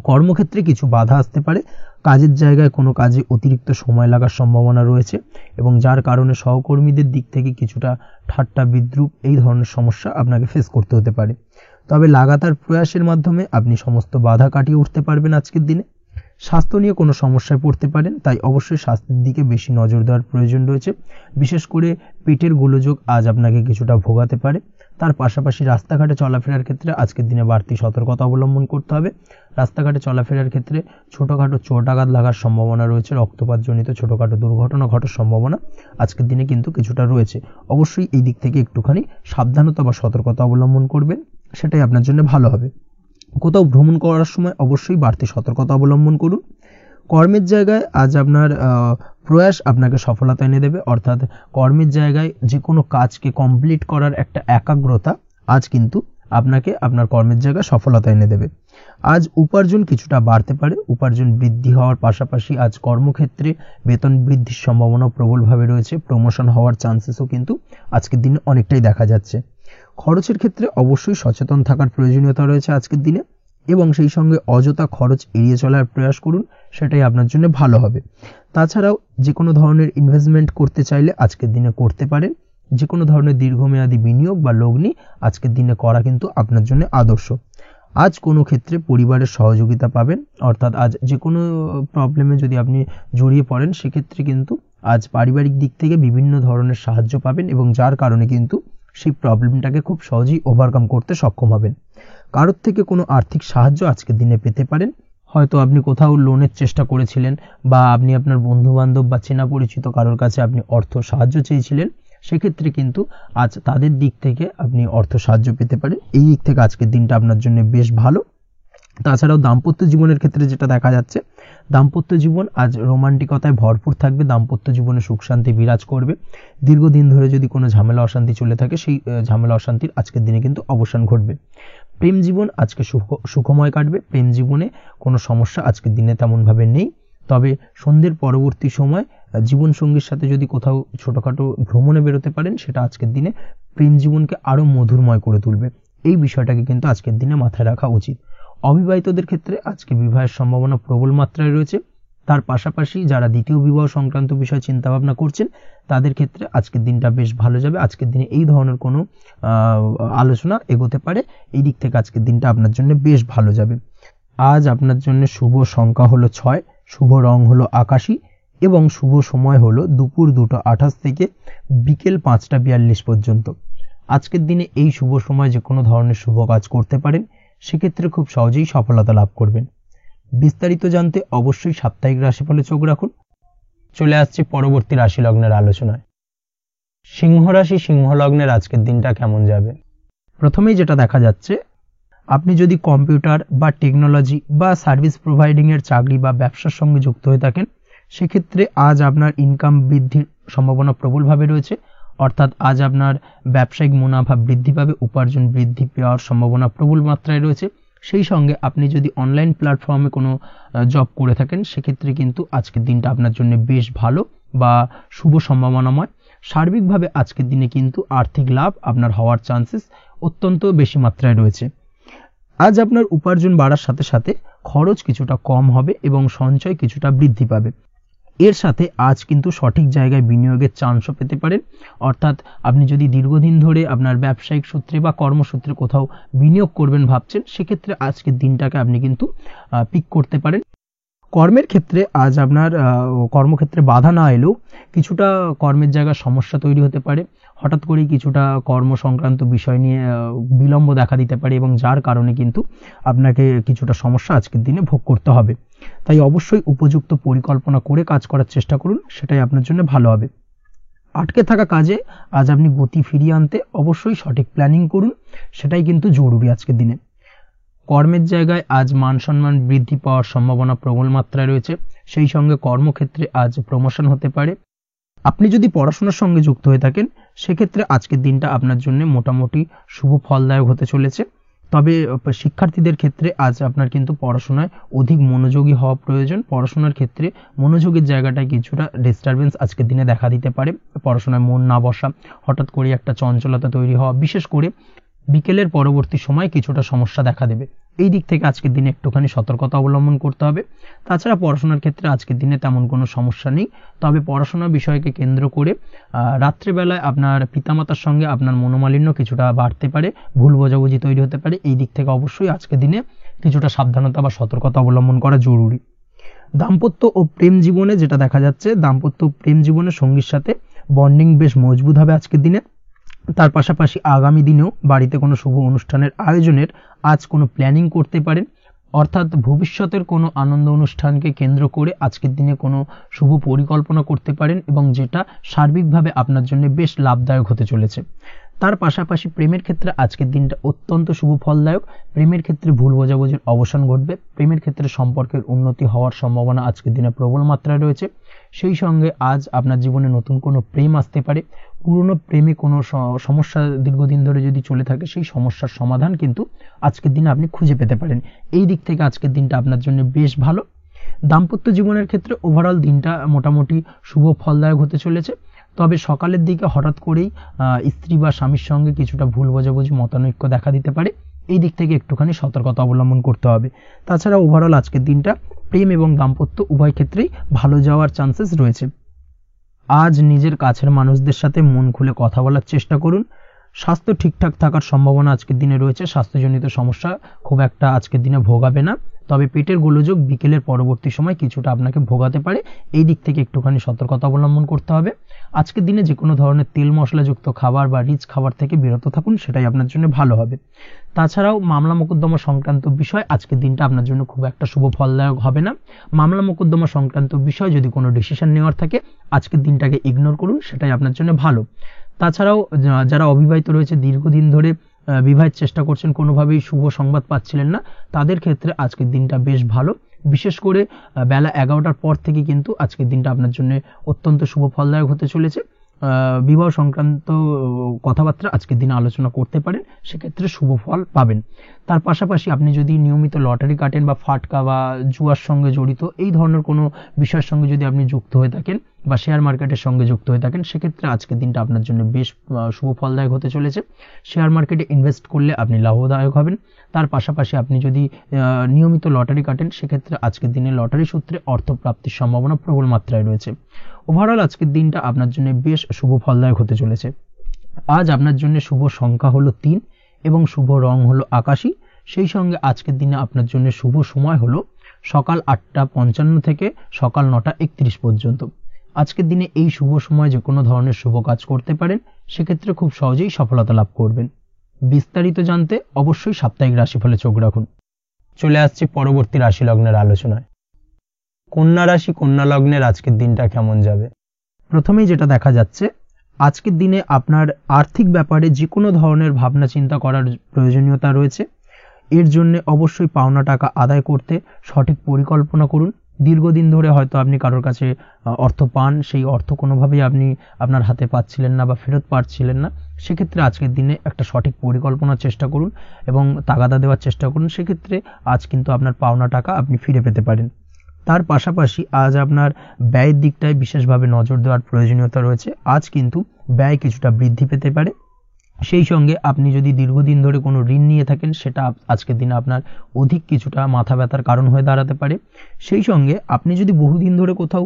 কর্মক্ষেত্রে কিছু বাধা আসতে পারে। কাজের জায়গায় কোনো কাজে অতিরিক্ত সময় লাগার সম্ভাবনা রয়েছে এবং যার কারণে সহকর্মীদের দিক থেকে কিছুটা ঠাট্টা বিদ্রূপ এই ধরনের সমস্যা আপনাকে ফেস করতে হতে পারে। তবে লাগাতার প্রয়াসের মাধ্যমে আপনি সমস্ত বাধা কাটিয়ে উঠতে পারবেন আজকের দিনে। স্বাস্থ্য নিয়ে কোনো সমস্যায় পড়তে পারেন, তাই অবশ্যই স্বাস্থ্যের দিকে বেশি নজর দেওয়ার প্রয়োজন রয়েছে। বিশেষ করে পেটের গোলযোগ আজ আপনাকে কিছুটা ভোগাতে পারে। তার পাশাপাশি রাস্তাঘাটে চলাফেরার ক্ষেত্রে আজকের দিনে বাড়তি সতর্কতা অবলম্বন করতে হবে। রাস্তাঘাটে চলাফেরার ক্ষেত্রে ছোটোখাটো চোট আঘাত লাগার সম্ভাবনা রয়েছে, রক্তপাতজনিত ছোটোখাটো দুর্ঘটনা ঘটার সম্ভাবনা আজকের দিনে কিন্তু কিছুটা রয়েছে। অবশ্যই এই দিক থেকে একটুখানি সাবধানতা বা সতর্কতা অবলম্বন করবেন, সেটাই আপনার জন্য ভালো হবে। কোথাও ভ্রমণ করার সময় অবশ্যই বাড়তি সতর্কতা অবলম্বন করুন। কর্মের জায়গায় আজ আপনার প্রয়াস আপনাকে সফলতা এনে দেবে, অর্থাৎ কর্মের জায়গায় যে কোনো কাজকে কমপ্লিট করার একটা একাগ্রতা আজ কিন্তু আপনাকে আপনার কর্মের জায়গায় সফলতা এনে দেবে। আজ উপার্জন কিছুটা বাড়তে পারে। উপার্জন বৃদ্ধি হওয়ার পাশাপাশি আজ কর্মক্ষেত্রে বেতন বৃদ্ধির সম্ভাবনা প্রবলভাবে রয়েছে। প্রমোশন হওয়ার চান্সেসও কিন্তু আজকের দিনে অনেকটাই দেখা যাচ্ছে। খরচের ক্ষেত্রে অবশ্যই সচেতন থাকার প্রয়োজনীয়তা রয়েছে আজকের দিনে এবং সেই সঙ্গে অযথা খরচ এড়িয়ে চলার প্রয়াস করুন, সেটাই আপনার জন্য ভালো হবে। তাছাড়াও যে কোনো ধরনের ইনভেস্টমেন্ট করতে চাইলে আজকের দিনে করতে পারেন। যে কোনো ধরনের দীর্ঘমেয়াদী বিনিয়োগ বা লগ্নি আজকের দিনে করা কিন্তু আপনার জন্য আদর্শ। আজ কোনো ক্ষেত্রে পরিবারের সহযোগিতা পাবেন, অর্থাৎ আজ যে কোনো প্রবলেমে যদি আপনি জড়িয়ে পড়েন, সেক্ষেত্রে কিন্তু আজ পারিবারিক দিক থেকে বিভিন্ন ধরনের সাহায্য পাবেন এবং যার কারণে কিন্তু সেই প্রবলেমটাকে খুব সহজেই ওভারকাম করতে সক্ষম হবেন। কারোর থেকে কোনো আর্থিক সাহায্য আজকের দিনে পেতে পারেন। হয়তো আপনি কোথাও লোনের চেষ্টা করেছিলেন বা আপনি আপনার বন্ধুবান্ধব বা চেনা পরিচিত কারোর কাছে আপনি অর্থ সাহায্য চেয়েছিলেন, সেক্ষেত্রে কিন্তু আজ তাদের দিক থেকে আপনি অর্থ সাহায্য পেতে পারেন। এই দিক থেকে আজকের দিনটা আপনার জন্য বেশ ভালো। তাছাড়াও দাম্পত্য জীবনের ক্ষেত্রে যেটা দেখা যাচ্ছে, দাম্পত্য জীবন আজ রোমান্টিকতায় ভরপুর থাকবে। দাম্পত্য জীবনে সুখ শান্তি বিরাজ করবে। দীর্ঘদিন ধরে যদি কোনো ঝামেলা অশান্তি চলে থাকে, সেই ঝামেলা অশান্তির আজকের দিনে কিন্তু অবসান ঘটবে। প্রেম জীবন আজকে সুখময় কাটবে। প্রেম জীবনে কোনো সমস্যা আজকের দিনে তেমনভাবে নেই। তবে সন্ধ্যের পরবর্তী সময় জীবনসঙ্গীর সাথে যদি কোথাও ছোটোখাটো ভ্রমণে বেরোতে পারেন, সেটা আজকের দিনে প্রেম জীবনকে আরও মধুরময় করে তুলবে। এই বিষয়টাকে কিন্তু আজকের দিনে মাথায় রাখা উচিত। অবিবাহিতদের ক্ষেত্রে আজকে বিবাহের সম্ভাবনা প্রবল মাত্রায় রয়েছে। তার পাশাপাশি যারা দ্বিতীয় বিবাহ সংক্রান্ত বিষয়ে চিন্তাভাবনা করছেন, তাদের ক্ষেত্রে আজকের দিনটা বেশ ভালো যাবে। আজকের দিনে এই ধরনের কোনো আলোচনা এগোতে পারে। এই দিক থেকে আজকের দিনটা আপনার জন্য বেশ ভালো যাবে। আজ আপনার জন্য শুভ সংখ্যা হলো 6, শুভ রং হলো আকাশী এবং শুভ সময় হলো দুপুর 2:28 থেকে বিকেল 5:42 পর্যন্ত। আজকের দিনে এই শুভ সময় যে কোনো ধরনের শুভ কাজ করতে পারেন, সেক্ষেত্রে খুব সহজেই সফলতা লাভ করবেন। বিস্তারিত জানতে অবশ্যই সাপ্তাহিক রাশিফলে চোখ রাখুন। চলে আসছে পরবর্তী রাশি লগ্নের আলোচনায়। সিংহ রাশি, সিংহ লগ্নের আজকের দিনটা কেমন যাবে? প্রথমেই যেটা দেখা যাচ্ছে, আপনি যদি কম্পিউটার বা টেকনোলজি বা সার্ভিস প্রোভাইডিং এর চাকরি বা ব্যবসার সঙ্গে যুক্ত হয়ে থাকেন, সেক্ষেত্রে আজ আপনার ইনকাম বৃদ্ধির সম্ভাবনা প্রবলভাবে রয়েছে। অর্থাৎ আজ আপনার ব্যবসায়িক মুনাফা বৃদ্ধি পাবে, উপার্জন বৃদ্ধি পাওয়ার সম্ভাবনা প্রবল মাত্রায় রয়েছে। সেই সঙ্গে আপনি যদি অনলাইন প্ল্যাটফর্মে কোনো জব করে থাকেন সেক্ষেত্রে কিন্তু আজকের দিনটা আপনার জন্য বেশ ভালো বা শুভ সম্ভাবনাময়। সার্বিকভাবে আজকের দিনে কিন্তু আর্থিক লাভ আপনার হওয়ার চান্সেস অত্যন্ত বেশি মাত্রায় রয়েছে। আজ আপনার উপার্জন বাড়ার সাথে সাথে খরচ কিছুটা কম হবে এবং সঞ্চয় কিছুটা বৃদ্ধি পাবে। এর সাথে আজ কিন্তু সঠিক জায়গায় বিনিয়োগের চান্সও পেতে পারেন। অর্থাৎ আপনি যদি দীর্ঘদিন ধরে আপনার ব্যবসায়িক সূত্রে বা কর্মসূত্রে কোথাও বিনিয়োগ করবেন ভাবছেন, সেক্ষেত্রে আজকের দিনটাকে আপনি কিন্তু পিক করতে পারেন। কর্মের ক্ষেত্রে আজ আপনার কর্মক্ষেত্রে বাধা না এলেও কিছুটা কর্মের জায়গায় সমস্যা তৈরি হতে পারে। হঠাৎ করেই কিছুটা কর্ম সংক্রান্ত বিষয় নিয়ে বিলম্ব দেখা দিতে পারে এবং যার কারণে কিন্তু আপনাকে কিছুটা সমস্যা আজকের দিনে ভোগ করতে হবে। তাই অবশ্যই উপযুক্ত পরিকল্পনা করে কাজ করার চেষ্টা করুন, সেটাই আপনার জন্য ভালো হবে। আটকে থাকা কাজে আজ আপনি গতি ফিরিয়ে আনতে অবশ্যই সঠিক প্ল্যানিং করুন, সেটাই কিন্তু জরুরি আজকের দিনে। কর্মের জায়গায় আজ মান সম্মান বৃদ্ধি পাওয়ার সম্ভাবনা প্রবল মাত্রায় রয়েছে। সেই সঙ্গে কর্মক্ষেত্রে আজ প্রমোশন হতে পারে। আপনি যদি পড়াশোনার সঙ্গে যুক্ত হয়ে থাকেন সেক্ষেত্রে আজকের দিনটা আপনার জন্য মোটামুটি শুভ ফলদায়ক হতে চলেছে। তবে শিক্ষার্থীদের ক্ষেত্রে আজ আপনার কিন্তু পড়াশোনায় অধিক মনোযোগী হওয়া প্রয়োজন। পড়াশোনার ক্ষেত্রে মনোযোগের জায়গাটায় কিছুটা ডিস্টারবেন্স আজকের দিনে দেখা দিতে পারে। পড়াশোনায় মন না বসা, হঠাৎ করে একটা চঞ্চলতা তৈরি হওয়া, বিশেষ করে বিকেলের পরবর্তী সময় কিছুটা সমস্যা দেখা দেবে। এই দিক থেকে আজকের দিনে একটুখানি সতর্কতা অবলম্বন করতে হবে। তাছাড়া পড়াশোনার ক্ষেত্রে আজকের দিনে তেমন কোনো সমস্যা নেই। তবে পড়াশোনার বিষয়কে কেন্দ্র করে রাত্রেবেলায় আপনার পিতামাতার সঙ্গে আপনার মনোমালিন্য কিছুটা বাড়তে পারে, ভুল বোঝাবুঝি তৈরি হতে পারে। এই দিক থেকে অবশ্যই আজকের দিনে কিছুটা সাবধানতা বা সতর্কতা অবলম্বন করা জরুরি। দাম্পত্য ও প্রেম জীবনে যেটা দেখা যাচ্ছে, দাম্পত্য প্রেম জীবনে সঙ্গীর সাথে বন্ডিং বেশ মজবুত হবে আজকের দিনে। তার পাশাপাশি আগামী দিনেও বাড়িতে কোনো শুভ অনুষ্ঠানের আয়োজনের আজ কোনো প্ল্যানিং করতে পারেন। অর্থাৎ ভবিষ্যতের কোনো আনন্দ অনুষ্ঠানকে কেন্দ্র করে আজকের দিনে কোনো শুভ পরিকল্পনা করতে পারেন এবং যেটা সার্বিকভাবে আপনার জন্য বেশ লাভদায়ক হতে চলেছে। তার পাশাপাশি প্রেমের ক্ষেত্রে আজকের দিনটা অত্যন্ত শুভ ফলদায়ক। প্রেমের ক্ষেত্রে ভুল বোঝাবুঝির অবসান ঘটবে। প্রেমের ক্ষেত্রে সম্পর্কের উন্নতি হওয়ার সম্ভাবনা আজকের দিনে প্রবল মাত্রায় রয়েছে। সেই সঙ্গে আজ আপনার জীবনে নতুন কোনো প্রেম আসতে পারে। পুরনো প্রেমে কোনো সমস্যা দীর্ঘদিন ধরে যদি চলে থাকে সেই সমস্যার সমাধান কিন্তু আজকের দিনে আপনি খুঁজে পেতে পারেন। এই দিক থেকে আজকের দিনটা আপনার জন্য বেশ ভালো। দাম্পত্য জীবনের ক্ষেত্রে ওভারঅল দিনটা মোটামুটি শুভ ফলদায়ক হতে চলেছে। তবে সকালের দিকে হঠাৎ করেই স্ত্রী বা স্বামীর সঙ্গে কিছুটা ভুল বোঝাবুঝি, মতানৈক্য দেখা দিতে পারে। এই দিক থেকে একটুখানি সতর্কতা অবলম্বন করতে হবে। তাছাড়া ওভারঅল আজকের দিনটা প্রেম এবং দাম্পত্য উভয় ক্ষেত্রেই ভালো যাওয়ার চান্সেস রয়েছে। আজ নিজের কাছের মানুষদের সাথে মন খুলে কথা বলার চেষ্টা করুন। স্বাস্থ্য ঠিকঠাক থাকার সম্ভাবনা আজকের দিনে রয়েছে। স্বাস্থ্যজনিত সমস্যা খুব একটা আজকের দিনে ভোগাবে না। তবে পেটের গোলযোগ বিকেলের পরবর্তী সময় কিছুটা আপনাকে ভোগাতে পারে। এই দিক থেকে একটুখানি সতর্কতা অবলম্বন করতে হবে। আজকের দিনে যে কোনো ধরনের তেল মশলাযুক্ত খাবার বা রিচ খাবার থেকে বিরত থাকুন, সেটাই আপনার জন্য ভালো হবে। তাছাড়াও মামলা মোকদ্দমা সংক্রান্ত বিষয় আজকের দিনটা আপনার জন্য খুব একটা শুভ ফলদায়ক হবে না। মামলা মোকদ্দমা সংক্রান্ত বিষয় যদি কোনো ডিসিশন নেওয়ার থাকে আজকের দিনটাকে ইগনোর করুন, সেটাই আপনার জন্য ভালো। তাছাড়াও যারা অবিবাহিত রয়েছে, দীর্ঘদিন ধরে বিবাহের চেষ্টা করছেন, কোনোভাবেই শুভ সংবাদ পাচ্ছিলেন না, তাদের ক্ষেত্রে আজকের দিনটা বেশ ভালো। বিশেষ করে বেলা 11টার পর থেকে কিন্তু আজকের দিনটা আপনার জন্য অত্যন্ত শুভ ফলদায়ক হতে চলেছে। বিবাহ সংক্রান্ত কথাবার্তা আজকের দিনে আলোচনা করতে পারেন, সেক্ষেত্রে শুভ ফল পাবেন। তার পাশাপাশি আপনি যদি নিয়মিত লটারি কাটেন বা ফাটকা বা জুয়ার সঙ্গে জড়িত এই ধরনের কোনো বিষয়ের সঙ্গে যদি আপনি যুক্ত হয়ে থাকেন বা শেয়ার মার্কেটের সঙ্গে যুক্ত হয়ে থাকেন, সেক্ষেত্রে আজকের দিনটা আপনার জন্য বেশ শুভ ফলদায়ক হতে চলেছে। শেয়ার মার্কেটে ইনভেস্ট করলে আপনি লাভদায়ক হবেন। তার পাশাপাশি আপনি যদি নিয়মিত লটারি কাটেন, সেক্ষেত্রে আজকের দিনে লটারি সূত্রে অর্থ প্রাপ্তির সম্ভাবনা প্রবল মাত্রায় রয়েছে। ওভারঅল আজকের দিনটা আপনার জন্য বেশ শুভ ফলদায়ক হতে চলেছে। আজ আপনার জন্য শুভ সংখ্যা হলো 3 এবং শুভ রং হলো আকাশী। সেই সঙ্গে আজকের দিনে আপনার জন্য শুভ সময় হলো সকাল 8:55 থেকে সকাল 9:31 পর্যন্ত। আজকের দিনে এই শুভ সময় যে কোনো ধরনের শুভ কাজ করতে পারেন, সেক্ষেত্রে খুব সহজেই সফলতা লাভ করবেন। বিস্তারিত জানতে অবশ্যই সাপ্তাহিক রাশিফলে চোখ রাখুন। চলে আসছি পরবর্তী রাশি লগ্নের আলোচনায়। কন্যা রাশি, কন্যা লগ্নের আজকের দিনটা কেমন যাবে? প্রথমেই যেটা দেখা যাচ্ছে, আজকের দিনে আপনার আর্থিক ব্যাপারে যে কোনো ধরনের ভাবনা চিন্তা করার প্রয়োজনীয়তা রয়েছে। এর জন্য অবশ্যই পাওনা টাকা আদায় করতে সঠিক পরিকল্পনা করুন। দীর্ঘদিন ধরে হয়তো আপনি কারোর কাছে অর্থ পান, সেই অর্থ কোনোভাবেই আপনি আপনার হাতে পাচ্ছিলেন না বা ফেরত পাচ্ছিলেন না, সেক্ষেত্রে আজকের দিনে একটা সঠিক পরিকল্পনার চেষ্টা করুন এবং তাগাদা দেওয়ার চেষ্টা করুন। সেক্ষেত্রে আজ কিন্তু আপনার পাওনা টাকা আপনি ফিরে পেতে পারেন। তার পাশাপাশি আজ আপনার ব্যয়ের দিকটায় বিশেষভাবে নজর দেওয়ার প্রয়োজনীয়তা রয়েছে। আজ কিন্তু ব্যয় কিছুটা বৃদ্ধি পেতে পারে। সেই সঙ্গে আপনি যদি দীর্ঘদিন ধরে কোনো ঋণ নিয়ে থাকেন, সেটা আজকের দিনে আপনার অধিক কিছুটা মাথা ব্যথার কারণ হয়ে দাঁড়াতে পারে। সেই সঙ্গে আপনি যদি বহুদিন ধরে কোথাও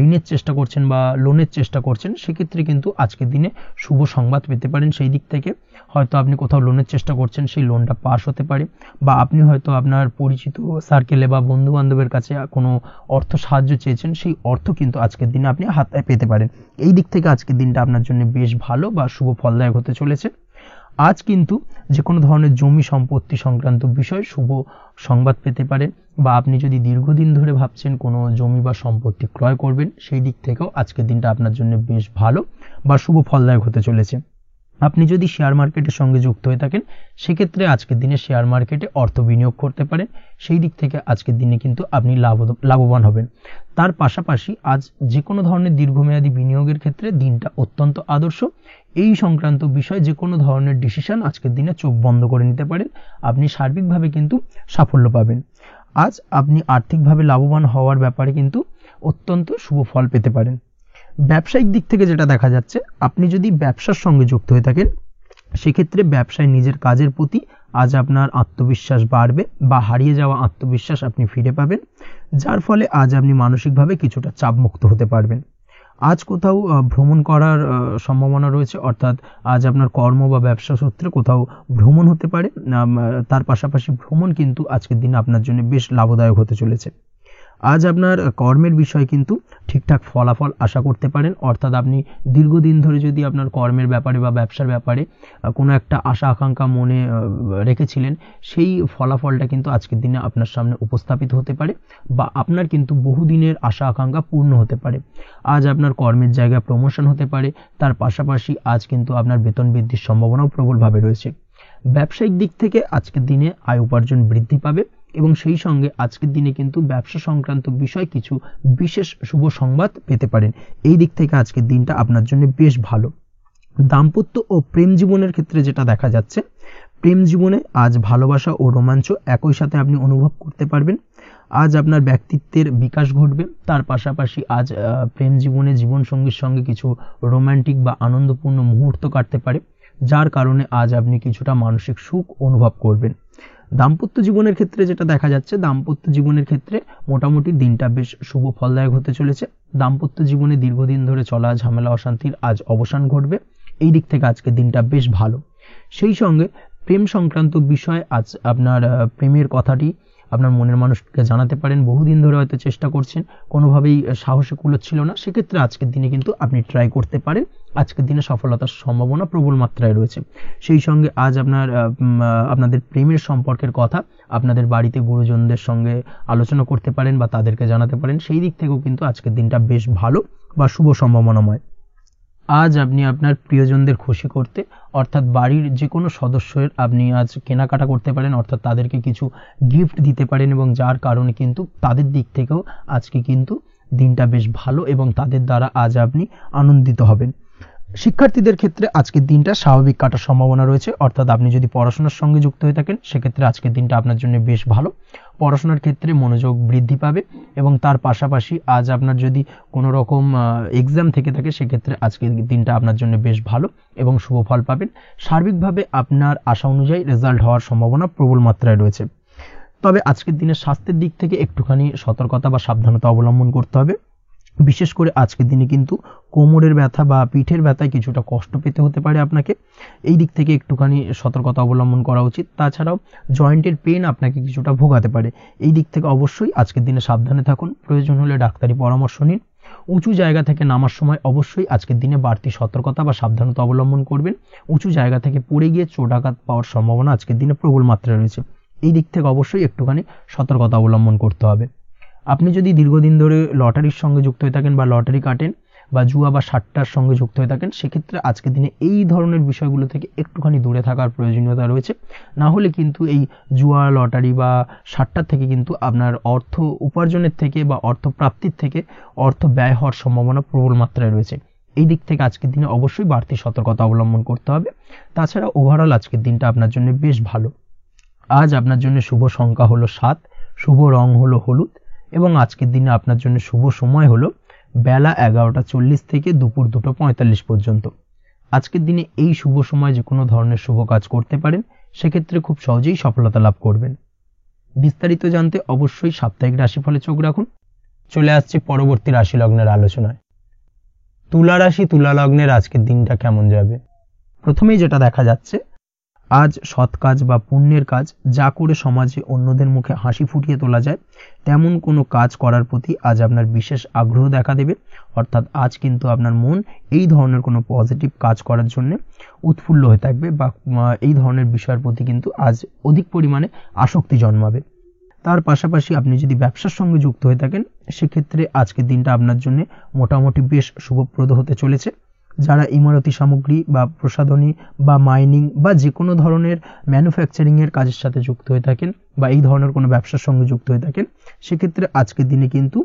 ঋণের চেষ্টা করছেন বা লোনের চেষ্টা করছেন, সেক্ষেত্রে কিন্তু আজকের দিনে শুভ সংবাদ পেতে পারেন। সেই দিক থেকে হয়তো আপনি কোথাও লোনের চেষ্টা করছেন, সেই লোনটা পাস হতে পারে, বা আপনি হয়তো আপনার পরিচিত সার্কেলে বা বন্ধু বান্ধবের কাছে কোনো অর্থ সাহায্য চেয়েছেন, সেই অর্থ কিন্তু আজকের দিনে আপনি হাতে পেতে পারেন। এই দিক থেকে আজকের দিনটা আপনার জন্য বেশ ভালো বা শুভ ফলদায়ক হতে চলেছে। আজ কিন্তু যে কোনো ধরনের জমি সম্পত্তি সংক্রান্ত বিষয় শুভ সংবাদ পেতে পারেন, বা আপনি যদি দীর্ঘদিন ধরে ভাবছেন কোনো জমি বা সম্পত্তি ক্রয় করবেন, সেই দিক থেকেও আজকের দিনটা আপনার জন্য বেশ ভালো বা শুভ ফলদায়ক হতে চলেছে। আপনি যদি শেয়ার মার্কেটের সঙ্গে যুক্ত হয়ে থাকেন, সেক্ষেত্রে আজকের দিনে শেয়ার মার্কেটে অর্থ বিনিয়োগ করতে পারেন। সেই দিক থেকে আজকের দিনে কিন্তু আপনি লাভবান হবেন। তার পাশাপাশি আজ যে কোনো ধরনের দীর্ঘমেয়াদী বিনিয়োগের ক্ষেত্রে দিনটা অত্যন্ত আদর্শ। এই সংক্রান্ত বিষয় যে কোনো ধরনের ডিসিশন আজকের দিনে চোখ বন্ধ করে নিতে পারেন, আপনি সার্বিকভাবে কিন্তু সাফল্য পাবেন। আজ আপনি আর্থিকভাবে লাভবান হওয়ার ব্যাপারে কিন্তু অত্যন্ত শুভ ফল পেতে পারেন। ব্যবসায়িক দিক থেকে যেটা দেখা যাচ্ছে, আপনি যদি ব্যবসার সঙ্গে যুক্ত হয়ে থাকেন, সেক্ষেত্রে ব্যবসায় নিজের কাজের প্রতি আজ আপনার আত্মবিশ্বাস বাড়বে, বা হারিয়ে যাওয়া আত্মবিশ্বাস আপনি ফিরে পাবেন, যার ফলে আজ আপনি মানসিকভাবে কিছুটা চাপমুক্ত হতে পারবেন। আজ কোথাও ভ্রমণ করার সম্ভাবনা রয়েছে, অর্থাৎ আজ আপনার কর্ম বা ব্যবসা সূত্রে কোথাও ভ্রমণ হতে পারে। তার পাশাপাশি ভ্রমণ কিন্তু আজকের দিনে আপনার জন্য বেশ লাভদায়ক হতে চলেছে। আজ আপনার কর্মের বিষয়ে কিন্তু ঠিকঠাক ফলাফল আশা করতে পারেন, অর্থাৎ আপনি দীর্ঘদিন ধরে যদি আপনার কর্মের ব্যাপারে বা ব্যবসার ব্যাপারে কোনো একটা আশা আকাঙ্ক্ষা মনে রেখেছিলেন, সেই ফলাফলটা কিন্তু আজকের দিনে আপনার সামনে উপস্থাপিত হতে পারে, বা আপনার কিন্তু বহুদিনের আশা আকাঙ্ক্ষা পূর্ণ হতে পারে। আজ আপনার কর্মের জায়গায় প্রমোশন হতে পারে। তার পাশাপাশি আজ কিন্তু আপনার বেতন বৃদ্ধির সম্ভাবনাও প্রবলভাবে রয়েছে। ব্যবসায়িক দিক থেকে আজকের দিনে আয় উপার্জন বৃদ্ধি পাবে, এবং সেই সঙ্গে আজকের দিনে কিন্তু ব্যবসা সংক্রান্ত বিষয় কিছু বিশেষ শুভ সংবাদ পেতে পারেন। এই দিক থেকে আজকের দিনটা আপনার জন্য বেশ ভালো। দাম্পত্য ও প্রেম জীবনের ক্ষেত্রে যেটা দেখা যাচ্ছে, প্রেম জীবনে আজ ভালোবাসা ও রোমাঞ্চ একই সাথে আপনি অনুভব করতে পারবেন। আজ আপনার ব্যক্তিত্বের বিকাশ ঘটবে। তার পাশাপাশি আজ প্রেম জীবনে জীবনসঙ্গীর সঙ্গে কিছু রোমান্টিক বা আনন্দপূর্ণ মুহূর্ত কাটতে পারে, যার কারণে আজ আপনি কিছুটা মানসিক সুখ অনুভব করবেন। দাম্পত্য জীবনের ক্ষেত্রে যেটা দেখা যাচ্ছে, দাম্পত্য জীবনের ক্ষেত্রে মোটামুটি দিনটা বেশ শুভ ফলদায়ক হতে চলেছে। দাম্পত্য জীবনে দীর্ঘদিন ধরে চলা ঝামেলা অশান্তির আজ অবসান ঘটবে। এই দিক থেকে আজকে দিনটা বেশ ভালো। সেই সঙ্গে প্রেম সংক্রান্ত বিষয় আজ আপনার প্রেমের কথাটি আপনার মনের মানুষকে জানাতে পারেন। বহুদিন ধরে হয়তো চেষ্টা করছেন, কোনোভাবেই সাহসে কুলোচ্ছিল না, সেক্ষেত্রে আজকের দিনে কিন্তু আপনি ট্রাই করতে পারেন। আজকের দিনে সফলতার সম্ভাবনা প্রবল মাত্রায় রয়েছে। সেই সঙ্গে আজ আপনাদের প্রেমের সম্পর্কের কথা আপনাদের বাড়িতে গুরুজনদের সঙ্গে আলোচনা করতে পারেন বা তাদেরকে জানাতে পারেন। সেই দিক থেকেও কিন্তু আজকের দিনটা বেশ ভালো বা শুভ সম্ভাবনাময়। আজ আপনি আপনার প্রিয়জনদের খুশি করতে, অর্থাৎ বাড়ির যে কোনো সদস্যের আপনি আজ কেনাকাটা করতে পারেন, অর্থাৎ তাদেরকে কিছু গিফট দিতে পারেন, এবং যার কারণে কিন্তু তাদের দিক থেকেও আজকে কিন্তু দিনটা বেশ ভালো, এবং তাদের দ্বারা আজ আপনি আনন্দিত হবেন। শিক্ষার্থীদের ক্ষেত্রে আজকের দিনটা স্বাভাবিক কাটার সম্ভাবনা রয়েছে, অর্থাৎ আপনি যদি পড়াশোনার সঙ্গে যুক্ত হয়ে থাকেন, সেক্ষেত্রে আজকের দিনটা আপনার জন্য বেশ ভালো। পড়াশোনার ক্ষেত্রে মনোযোগ বৃদ্ধি পাবে, এবং তার পাশাপাশি আজ আপনার যদি কোনো রকম এক্সাম থেকে থাকে, সেক্ষেত্রে আজকের দিনটা আপনার জন্য বেশ ভালো এবং শুভ ফল পাবেন। সার্বিকভাবে আপনার আশা অনুযায়ী রেজাল্ট হওয়ার সম্ভাবনা প্রবল মাত্রায় রয়েছে। তবে আজকের দিনে স্বাস্থ্যের দিক থেকে একটুখানি সতর্কতা বা সাবধানতা অবলম্বন করতে হবে। বিশেষ করে আজকের দিনে কিন্তু কোমরের ব্যথা বা পিঠের ব্যথায় কিছুটা কষ্ট পেতে হতে পারে আপনাকে। এই দিক থেকে একটুখানি সতর্কতা অবলম্বন করা উচিত। তাছাড়াও জয়েন্টের পেন আপনাকে কিছুটা ভোগাতে পারে। এই দিক থেকে অবশ্যই আজকের দিনে সাবধানে থাকুন। প্রয়োজন হলে ডাক্তারি পরামর্শ নিন। উঁচু জায়গা থেকে নামার সময় অবশ্যই আজকের দিনে বাড়তি সতর্কতা বা সাবধানতা অবলম্বন করবেন। উঁচু জায়গা থেকে পড়ে গিয়ে চোট আঘাত পাওয়ার সম্ভাবনা আজকের দিনে প্রবল মাত্রায় রয়েছে। এই দিক থেকে অবশ্যই একটুখানি সতর্কতা অবলম্বন করতে হবে। আপনি যদি দীর্ঘদিন ধরে লটারির সঙ্গে যুক্ত হয়ে থাকেন বা লটারি কাটেন, বা জুয়া বা সাট্টার সঙ্গে যুক্ত হয়ে থাকেন, সেক্ষেত্রে আজকের দিনে এই ধরনের বিষয়গুলো থেকে একটুখানি দূরে থাকার প্রয়োজনীয়তা রয়েছে। না হলে কিন্তু এই জুয়া, লটারি বা সাট্টার থেকে কিন্তু আপনার অর্থ উপার্জনের থেকে বা অর্থ প্রাপ্তির থেকে অর্থ ব্যয় হওয়ার সম্ভাবনা প্রবল মাত্রায় রয়েছে। এই দিক থেকে আজকের দিনে অবশ্যই বাড়তি সতর্কতা অবলম্বন করতে হবে। তাছাড়া ওভারঅল আজকের দিনটা আপনার জন্য বেশ ভালো। আজ আপনার জন্য শুভ সংখ্যা হলো 7, শুভ রং হলো হলুদ এবং আজকের দিনে আপনার জন্য শুভ সময় হলো বেলা 11:40 থেকে দুপুর 2:45 পর্যন্ত। আজকের দিনে এই শুভ সময় যে কোনো ধরনের শুভ কাজ করতে পারেন, সেক্ষেত্রে খুব সহজেই সফলতা লাভ করবেন। বিস্তারিত জানতে অবশ্যই সাপ্তাহিক রাশিফলে চোখ রাখুন। চলে আসছে পরবর্তী রাশি লগ্নের আলোচনায়। তুলা রাশি, তুলা লগ্নের আজকের দিনটা কেমন যাবে? প্রথমেই যেটা দেখা যাচ্ছে, আজ সৎ কাজ বা পুণ্যের কাজ যা করে সমাজে অন্যদের মুখে হাসি ফুটিয়ে তোলা যায়, তেমন কোনো কাজ করার প্রতি আজ আপনার বিশেষ আগ্রহ দেখা দেবে। অর্থাৎ আজ কিন্তু আপনার মন এই ধরনের কোনো পজিটিভ কাজ করার জন্য উৎফুল্ল হয়ে থাকবে বা এই ধরনের বিষয়ের প্রতি কিন্তু আজ অধিক পরিমাণে আসক্তি জন্মাবে। তার পাশাপাশি আপনি যদি ব্যবসার সঙ্গে যুক্ত হয়ে থাকেন, সেক্ষেত্রে আজকের দিনটা আপনার জন্য মোটামুটি বেশ শুভপ্রদ হতে চলেছে। যারা ইমারতি সামগ্রী বা প্রসাধনী বা মাইনিং বা যে কোনো ধরনের ম্যানুফ্যাকচারিংয়ের কাজের সাথে যুক্ত হয়ে থাকেন বা এই ধরনের কোনো ব্যবসার সঙ্গে যুক্ত হয়ে থাকেন, সেক্ষেত্রে আজকের দিনে কিন্তু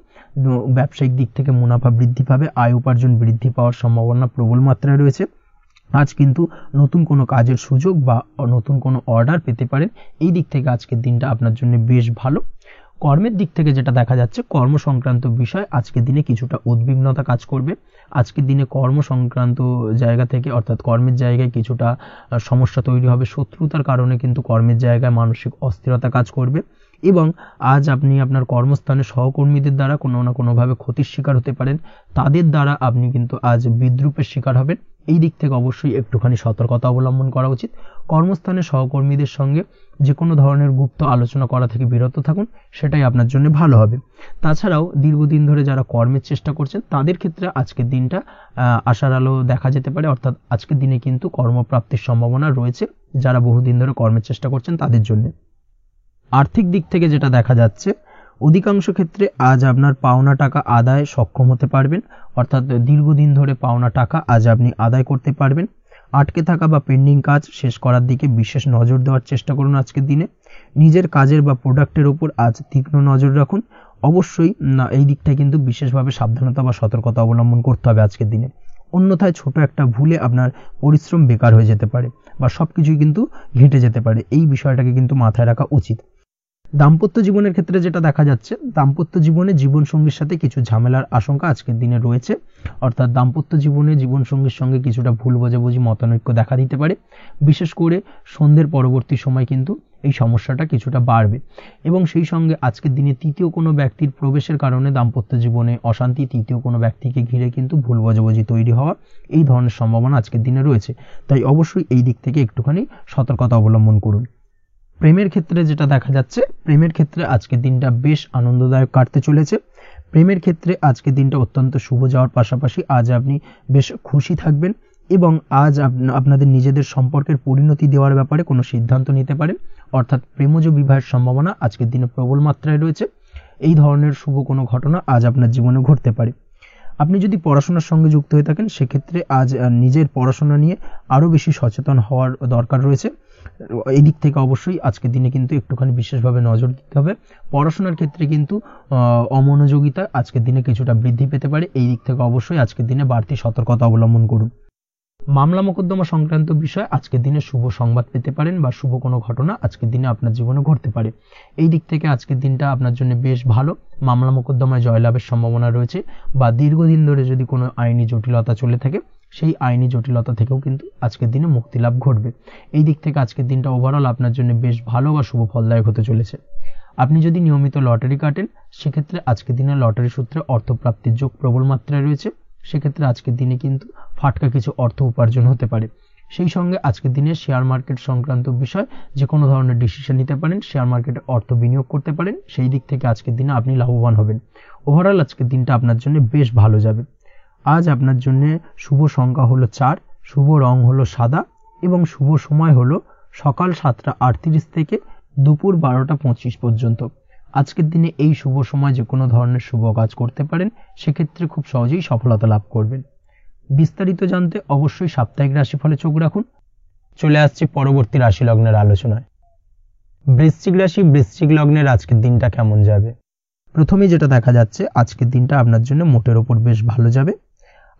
ব্যবসায়িক দিক থেকে মুনাফা বৃদ্ধি পাবে, আয় উপার্জন বৃদ্ধি পাওয়ার সম্ভাবনা প্রবল মাত্রায় রয়েছে। আজ কিন্তু নতুন কোনো কাজের সুযোগ বা নতুন কোনো অর্ডার পেতে পারেন। এই দিক থেকে আজকের দিনটা আপনার জন্য বেশ ভালো। কর্মের দিক থেকে যেটা দেখা যাচ্ছে, কর্ম সংক্রান্ত বিষয় আজকের দিনে কিছুটা উদ্বিগ্নতা কাজ করবে। আজকের দিনে কর্ম সংক্রান্ত জায়গা থেকে অর্থাৎ কর্মের জায়গায় কিছুটা সমস্যা তৈরি হবে। শত্রুতার কারণে কিন্তু কর্মের জায়গায় মানসিক অস্থিরতা কাজ করবে এবং আজ আপনি আপনার কর্মস্থানে সহকর্মীদের দ্বারা কোনো না কোনোভাবে ক্ষতির শিকার হতে পারেন। তাদের দ্বারা আপনি কিন্তু আজ বিদ্রূপের শিকার হবেন। এই দিক থেকে অবশ্যই একটুখানি সতর্কতা অবলম্বন করা উচিত। কর্মস্থানে সহকর্মীদের সঙ্গে যে কোনো ধরনের গুপ্ত আলোচনা করা থেকে বিরত থাকুন, সেটাই আপনার জন্য ভালো হবে। তাছাড়াও দীর্ঘদিন ধরে যারা কর্মের চেষ্টা করছেন, তাদের ক্ষেত্রে আজকের দিনটা আশার আলো দেখা যেতে পারে। অর্থাৎ আজকের দিনে কিন্তু কর্মপ্রাপ্তির সম্ভাবনা রয়েছে যারা বহুদিন ধরে কর্মের চেষ্টা করছেন তাদের জন্য। আর্থিক দিক থেকে যেটা দেখা যাচ্ছে, অধিকাংশ ক্ষেত্রে আজ আপনার পাওনা টাকা আদায় সক্ষম হতে পারবেন। অর্থাৎ দীর্ঘদিন ধরে পাওনা টাকা আজ আপনি আদায় করতে পারবেন। আটকে থাকা বা পেন্ডিং কাজ শেষ করার দিকে বিশেষ নজর দেওয়ার চেষ্টা করুন আজকের দিনে। নিজের কাজের বা প্রোডাক্টের উপর আজ তীক্ষ্ণ নজর রাখুন। অবশ্যই এই দিকটায় কিন্তু বিশেষভাবে সাবধানতা বা সতর্কতা অবলম্বন করতে হবে আজকের দিনে। অন্যথায় ছোট একটা ভুলে আপনার পরিশ্রম বেকার হয়ে যেতে পারে বা সবকিছুই কিন্তু ঘেটে যেতে পারে। এই বিষয়টাকে কিন্তু মাথায় রাখা উচিত। দাম্পত্য জীবনের ক্ষেত্রে যেটা দেখা যাচ্ছে, দাম্পত্য জীবনে জীবনসঙ্গীর সাথে কিছু ঝামেলার আশঙ্কা আজকের দিনে রয়েছে। অর্থাৎ দাম্পত্য জীবনে জীবনসঙ্গীর সঙ্গে কিছুটা ভুল বোঝাবুঝি, মতানৈক্য দেখা দিতে পারে। বিশেষ করে সন্ধ্যের পরবর্তী সময় কিন্তু এই সমস্যাটা কিছুটা বাড়বে এবং সেই সঙ্গে আজকের দিনে তৃতীয় কোনো ব্যক্তির প্রবেশের কারণে দাম্পত্য জীবনে অশান্তি, তৃতীয় কোনো ব্যক্তিকে ঘিরে কিন্তু ভুল বোঝাবুঝি তৈরি হওয়া, এই ধরনের সম্ভাবনা আজকের দিনে রয়েছে। তাই অবশ্যই এই দিক থেকে একটুখানি সতর্কতা অবলম্বন করুন। প্রেমের ক্ষেত্রে যেটা দেখা যাচ্ছে, প্রেমের ক্ষেত্রে আজকের দিনটা বেশ আনন্দদায়ক কাটতে চলেছে। প্রেমের ক্ষেত্রে আজকের দিনটা অত্যন্ত শুভ যাওয়ার পাশাপাশি আজ আপনি বেশ খুশি থাকবেন এবং আজ আপনাদের নিজেদের সম্পর্কের পরিণতি দেওয়ার ব্যাপারে কোনো সিদ্ধান্ত নিতে পারেন। অর্থাৎ প্রেমজ বিবাহের সম্ভাবনা আজকের দিনে প্রবল মাত্রায় রয়েছে। এই ধরনের শুভ কোনো ঘটনা আজ আপনার জীবনে ঘটতে পারে। আপনি যদি পড়াশোনার সঙ্গে যুক্ত হয়ে থাকেন, সেক্ষেত্রে আজ নিজের পড়াশোনা নিয়ে আরও বেশি সচেতন হওয়ার দরকার রয়েছে। এই দিক থেকে অবশ্যই আজকের দিনে কিন্তু একটুখানি বিশেষভাবে নজর দিতে হবে। পড়াশোনার ক্ষেত্রে কিন্তু অমনোযোগিতা আজকের দিনে কিছুটা বৃদ্ধি পেতে পারে। এই দিক থেকে অবশ্যই আজকের দিনে বাড়তি সতর্কতা অবলম্বন করুন। মামলা মোকদ্দমা সংক্রান্ত বিষয় আজকের দিনে শুভ সংবাদ পেতে পারেন বা শুভ কোনো ঘটনা আজকের দিনে আপনার জীবনে ঘটতে পারে। এই দিক থেকে আজকের দিনটা আপনার জন্য বেশ ভালো। মামলা মোকদ্দমায় জয়লাভের সম্ভাবনা রয়েছে বা দীর্ঘদিন ধরে যদি কোনো আইনি জটিলতা চলে থাকে, সেই আইনি জটিলতা থেকেও কিন্তু আজকের দিনে মুক্তি লাভ ঘটবে। এই দিক থেকে আজকের দিনটা ওভারঅল আপনার জন্য বেশ ভালো বা শুভ ফলদায়ক হতে চলেছে। আপনি যদি নিয়মিত লটারি কাটেন, সেক্ষেত্রে আজকের দিনে লটারি সূত্রে অর্থপ্রাপ্তির যোগ প্রবল মাত্রায় রয়েছে। সেক্ষেত্রে আজকের দিনে কিন্তু ফাটকা কিছু অর্থ উপার্জন হতে পারে। সেই সঙ্গে আজকের দিনে শেয়ার মার্কেট সংক্রান্ত বিষয় যে কোনো ধরনের ডিসিশন নিতে পারেন, শেয়ার মার্কেটে অর্থ বিনিয়োগ করতে পারেন। সেই দিক থেকে আজকের দিনে আপনি লাভবান হবেন। ওভারঅল আজকের দিনটা আপনার জন্য বেশ ভালো যাবে। আজ আপনার জন্য শুভ সংখ্যা হলো 4, শুভ রং হলো সাদা এবং শুভ সময় হলো সকাল 7:38 থেকে দুপুর 12:25 পর্যন্ত। আজকের দিনে এই শুভ সময় যে কোনো ধরনের শুভ কাজ করতে পারেন, সেক্ষেত্রে খুব সহজেই সফলতা লাভ করবেন। বিস্তারিত জানতে অবশ্যই সাপ্তাহিক রাশিফলে চোখ রাখুন। চলে আসছি পরবর্তী রাশি লগ্নের আলোচনায়। বৃশ্চিক রাশি, বৃশ্চিক লগ্নের আজকের দিনটা কেমন যাবে? প্রথমেই যেটা দেখা যাচ্ছে, আজকের দিনটা আপনার জন্য মোটের ওপর বেশ ভালো যাবে।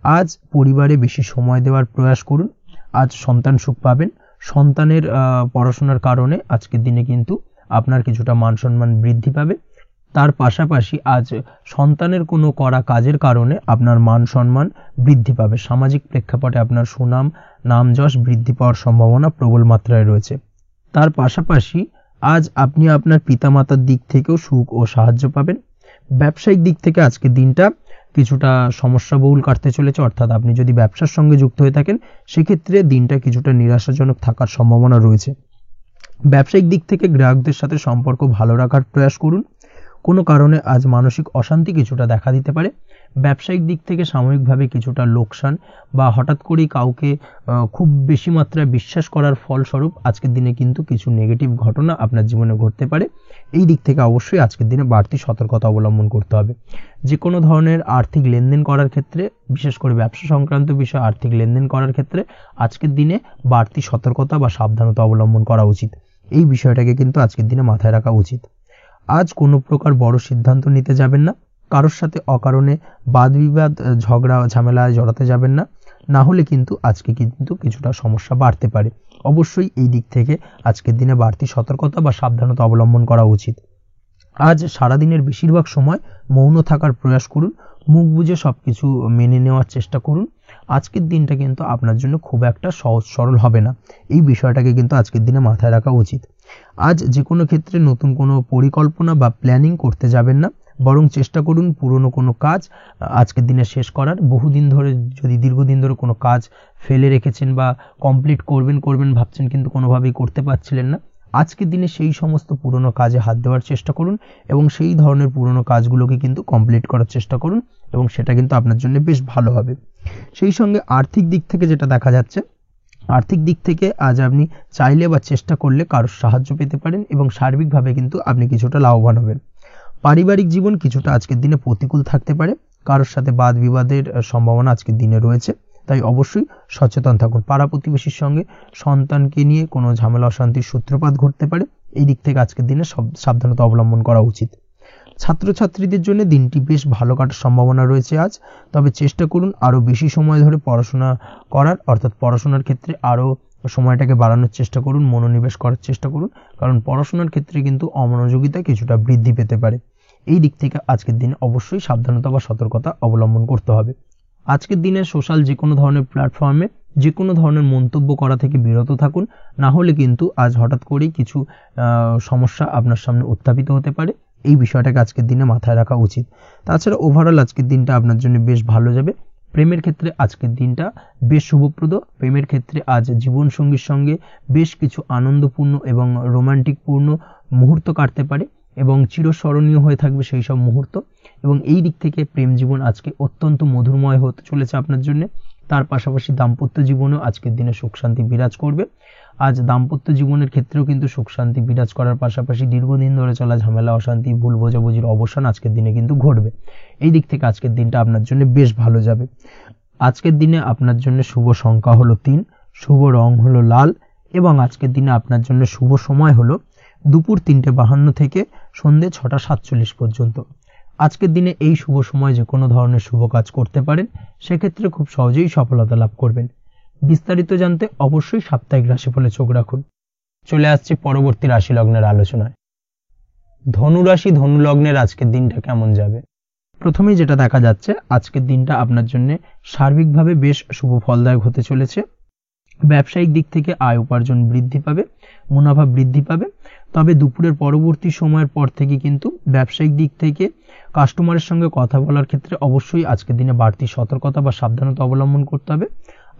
আজ পরিবারে বেশি সময় দেওয়ার প্রয়াস করুন। আজ সন্তান সুখ পাবেন। সন্তানের পড়াশোনার কারণে আজকের দিনে কিন্তু আপনার কিছুটা মান সম্মান বৃদ্ধি পাবে। তার পাশাপাশি আজ সন্তানের কোনো করা কাজের কারণে আপনার মান সম্মান বৃদ্ধি পাবে। সামাজিক প্রেক্ষাপটে আপনার সুনাম, নাম যশ বৃদ্ধি পাওয়ার সম্ভাবনা প্রবল মাত্রায় রয়েছে। তার পাশাপাশি আজ আপনি আপনার পিতামাতার দিক থেকেও সুখ ও সাহায্য পাবেন। ব্যবসায়িক দিক থেকে আজকের দিনটা কিছুটা সমস্যাবহুল কাটতে চলেছে, অর্থাৎ আপনি যদি ব্যবসার সঙ্গে যুক্ত হয়ে থাকেন সেক্ষেত্রে দিনটা কিছুটা নিরাশাজনক থাকার সম্ভাবনা রয়েছে। ব্যবসায়িক দিক থেকে গ্রাহকদের সাথে সম্পর্ক ভালো রাখার প্রয়াস করুন। কোনো কারণে আজ মানসিক অশান্তি কিছুটা দেখা দিতে পারে। ব্যবসায়িক দিক থেকে সাময়িকভাবে কিছুটা লোকসান বা হঠাৎ করেই কাউকে খুব বেশি মাত্রায় বিশ্বাস করার ফলস্বরূপ আজকের দিনে কিন্তু কিছু নেগেটিভ ঘটনা আপনার জীবনে ঘটতে পারে। এই দিক থেকে অবশ্যই আজকের দিনে বাড়তি সতর্কতা অবলম্বন করতে হবে। যে কোনো ধরনের আর্থিক লেনদেন করার ক্ষেত্রে, বিশেষ করে ব্যবসা সংক্রান্ত বিষয়ে আর্থিক লেনদেন করার ক্ষেত্রে আজকের দিনে বাড়তি সতর্কতা বা সাবধানতা অবলম্বন করা উচিত। এই বিষয়টাকে কিন্তু আজকের দিনে মাথায় রাখা উচিত। আজ কোনো প্রকার বড় সিদ্ধান্ত নিতে যাবেন না। কারোর সাথে অকারণে বাদ বিবাদ, ঝগড়া ঝামেলায় জড়াতে যাবেন না, না হলে কিন্তু আজকে কিন্তু কিছুটা সমস্যা বাড়তে পারে। অবশ্যই এই দিক থেকে আজকের দিনে বাড়তি সতর্কতা বা সাবধানতা অবলম্বন করা উচিত। আজ সারাদিনের বেশিরভাগ সময় মৌন থাকার প্রয়াস করুন। মুখ বুজে সবকিছু মেনে নেওয়ার চেষ্টা করুন। আজকের দিনটা কিন্তু আপনার জন্য খুব একটা সহজ সরল হবে না। এই বিষয়টাকে কিন্তু আজকের দিনে মাথায় রাখা উচিত। আজ যে কোনো ক্ষেত্রে নতুন কোনো পরিকল্পনা বা প্ল্যানিং করতে যাবেন না, বরং চেষ্টা করুন পুরনো কোনো কাজ আজকের দিনে শেষ করার। বহুদিন ধরে যদি দীর্ঘদিন ধরে কোনো কাজ ফেলে রেখেছেন বা কমপ্লিট করবেন ভাবছেন কিন্তু কোনোভাবেই করতে পারছিলেন না, আজকের দিনে সেই সমস্ত পুরনো কাজে হাত দেওয়ার চেষ্টা করুন এবং সেই ধরনের পুরনো কাজগুলোকে কিন্তু কমপ্লিট করার চেষ্টা করুন এবং সেটা কিন্তু আপনার জন্য বেশ ভালো হবে। সেই সঙ্গে আর্থিক দিক থেকে যেটা দেখা যাচ্ছে, আর্থিক দিক থেকে আজ আপনি চাইলে বা চেষ্টা করলে কারোর সাহায্য পেতে পারেন এবং সার্বিকভাবে কিন্তু আপনি কিছুটা লাভবান হবেন। পারিবারিক জীবন কিছুটা আজকের দিনে প্রতিকূল থাকতে পারে। কারোর সাথে বাদ বিবাদের সম্ভাবনা আজকের দিনে রয়েছে, তাই অবশ্যই সচেতন থাকুন। পাড়া প্রতিবেশীর সঙ্গে সন্তানকে নিয়ে কোনো ঝামেলা অশান্তির সূত্রপাত ঘটতে পারে। এই দিক থেকে আজকের দিনে সাবধানতা অবলম্বন করা উচিত। ছাত্রছাত্রীদের জন্য দিনটি বেশ ভালো কাটার সম্ভাবনা রয়েছে আজ। তবে চেষ্টা করুন আরও বেশি সময় ধরে পড়াশোনা করার, অর্থাৎ পড়াশোনার ক্ষেত্রে আরও সময়টাকে বাড়ানোর চেষ্টা করুন, মনোনিবেশ করার চেষ্টা করুন, কারণ পড়াশোনার ক্ষেত্রে কিন্তু অমনোযোগিতা কিছুটা বৃদ্ধি পেতে পারে। এই দিক থেকে আজকের দিনে অবশ্যই সাবধানতা বা সতর্কতা অবলম্বন করতে হবে। আজকের দিনে সোশ্যাল যে কোনো ধরনের প্ল্যাটফর্মে যে কোনো ধরনের মন্তব্য করা থেকে বিরত থাকুন, না হলে কিন্তু আজ হঠাৎ করেই কিছু সমস্যা আপনার সামনে উত্থাপিত হতে পারে। এই বিষয়টাকে আজকের দিনে মাথায় রাখা উচিত। তাছাড়া ওভারঅল আজকের দিনটা আপনার জন্য বেশ ভালো যাবে। প্রেমের ক্ষেত্রে আজকের দিনটা বেশ শুভপ্রদ। প্রেমের ক্ষেত্রে আজ জীবনসঙ্গীর সঙ্গে বেশ কিছু আনন্দপূর্ণ এবং রোমান্টিকপূর্ণ মুহূর্ত কাটতে পারে এবং চিরস্মরণীয় হয়ে থাকবে সেই সব মুহূর্ত, এবং এই দিক থেকে প্রেম জীবন আজকে অত্যন্ত মধুরময় হতে চলেছে আপনার জন্য। তার পাশাপাশি দাম্পত্য জীবনেও আজকের দিনে সুখ শান্তি বিরাজ করবে। আজ দাম্পত্য জীবনের ক্ষেত্রেও কিন্তু সুখ শান্তি বিরাজ করার পাশাপাশি দীর্ঘদিন ধরে চলা ঝামেলা অশান্তি ভুল বোঝাবুঝির অবসান আজকের দিনে কিন্তু ঘটবে। এই দিক থেকে আজকের দিনটা আপনার জন্য বেশ ভালো যাবে। আজকের দিনে আপনার জন্য শুভ সংখ্যা হলো 3, শুভ রং হলো লাল এবং আজকের দিনে আপনার জন্য শুভ সময় হলো দুপুর 3:52 থেকে সন্ধ্যে 6:47 পর্যন্ত। আজকের দিনে এই শুভ সময় যে কোনো ধরনের শুভ কাজ করতে পারেন, সেক্ষেত্রে খুব সহজেই সফলতা লাভ করবেন। বিস্তারিত জানতে অবশ্যই সাপ্তাহিক রাশিফলে চোখ রাখুন। চলে আসছি পরবর্তী রাশি লগ্নের আলোচনায়। ধনু রাশি, ধনু লগ্নের আজকের দিনটা কেমন যাবে? প্রথমেই যেটা দেখা যাচ্ছে, আজকের দিনটা আপনার জন্য সার্বিকভাবে বেশ শুভ ফলদায়ক হতে চলেছে। ব্যবসায়িক দিক থেকে আয় উপার্জন বৃদ্ধি পাবে, মুনাফা বৃদ্ধি পাবে। তবে দুপুরের পরবর্তী সময়ের পর থেকে কিন্তু ব্যবসায়িক দিক থেকে কাস্টমারের সঙ্গে কথা বলার ক্ষেত্রে অবশ্যই আজকের দিনে বাড়তি সতর্কতা বা সাবধানতা অবলম্বন করতে হবে।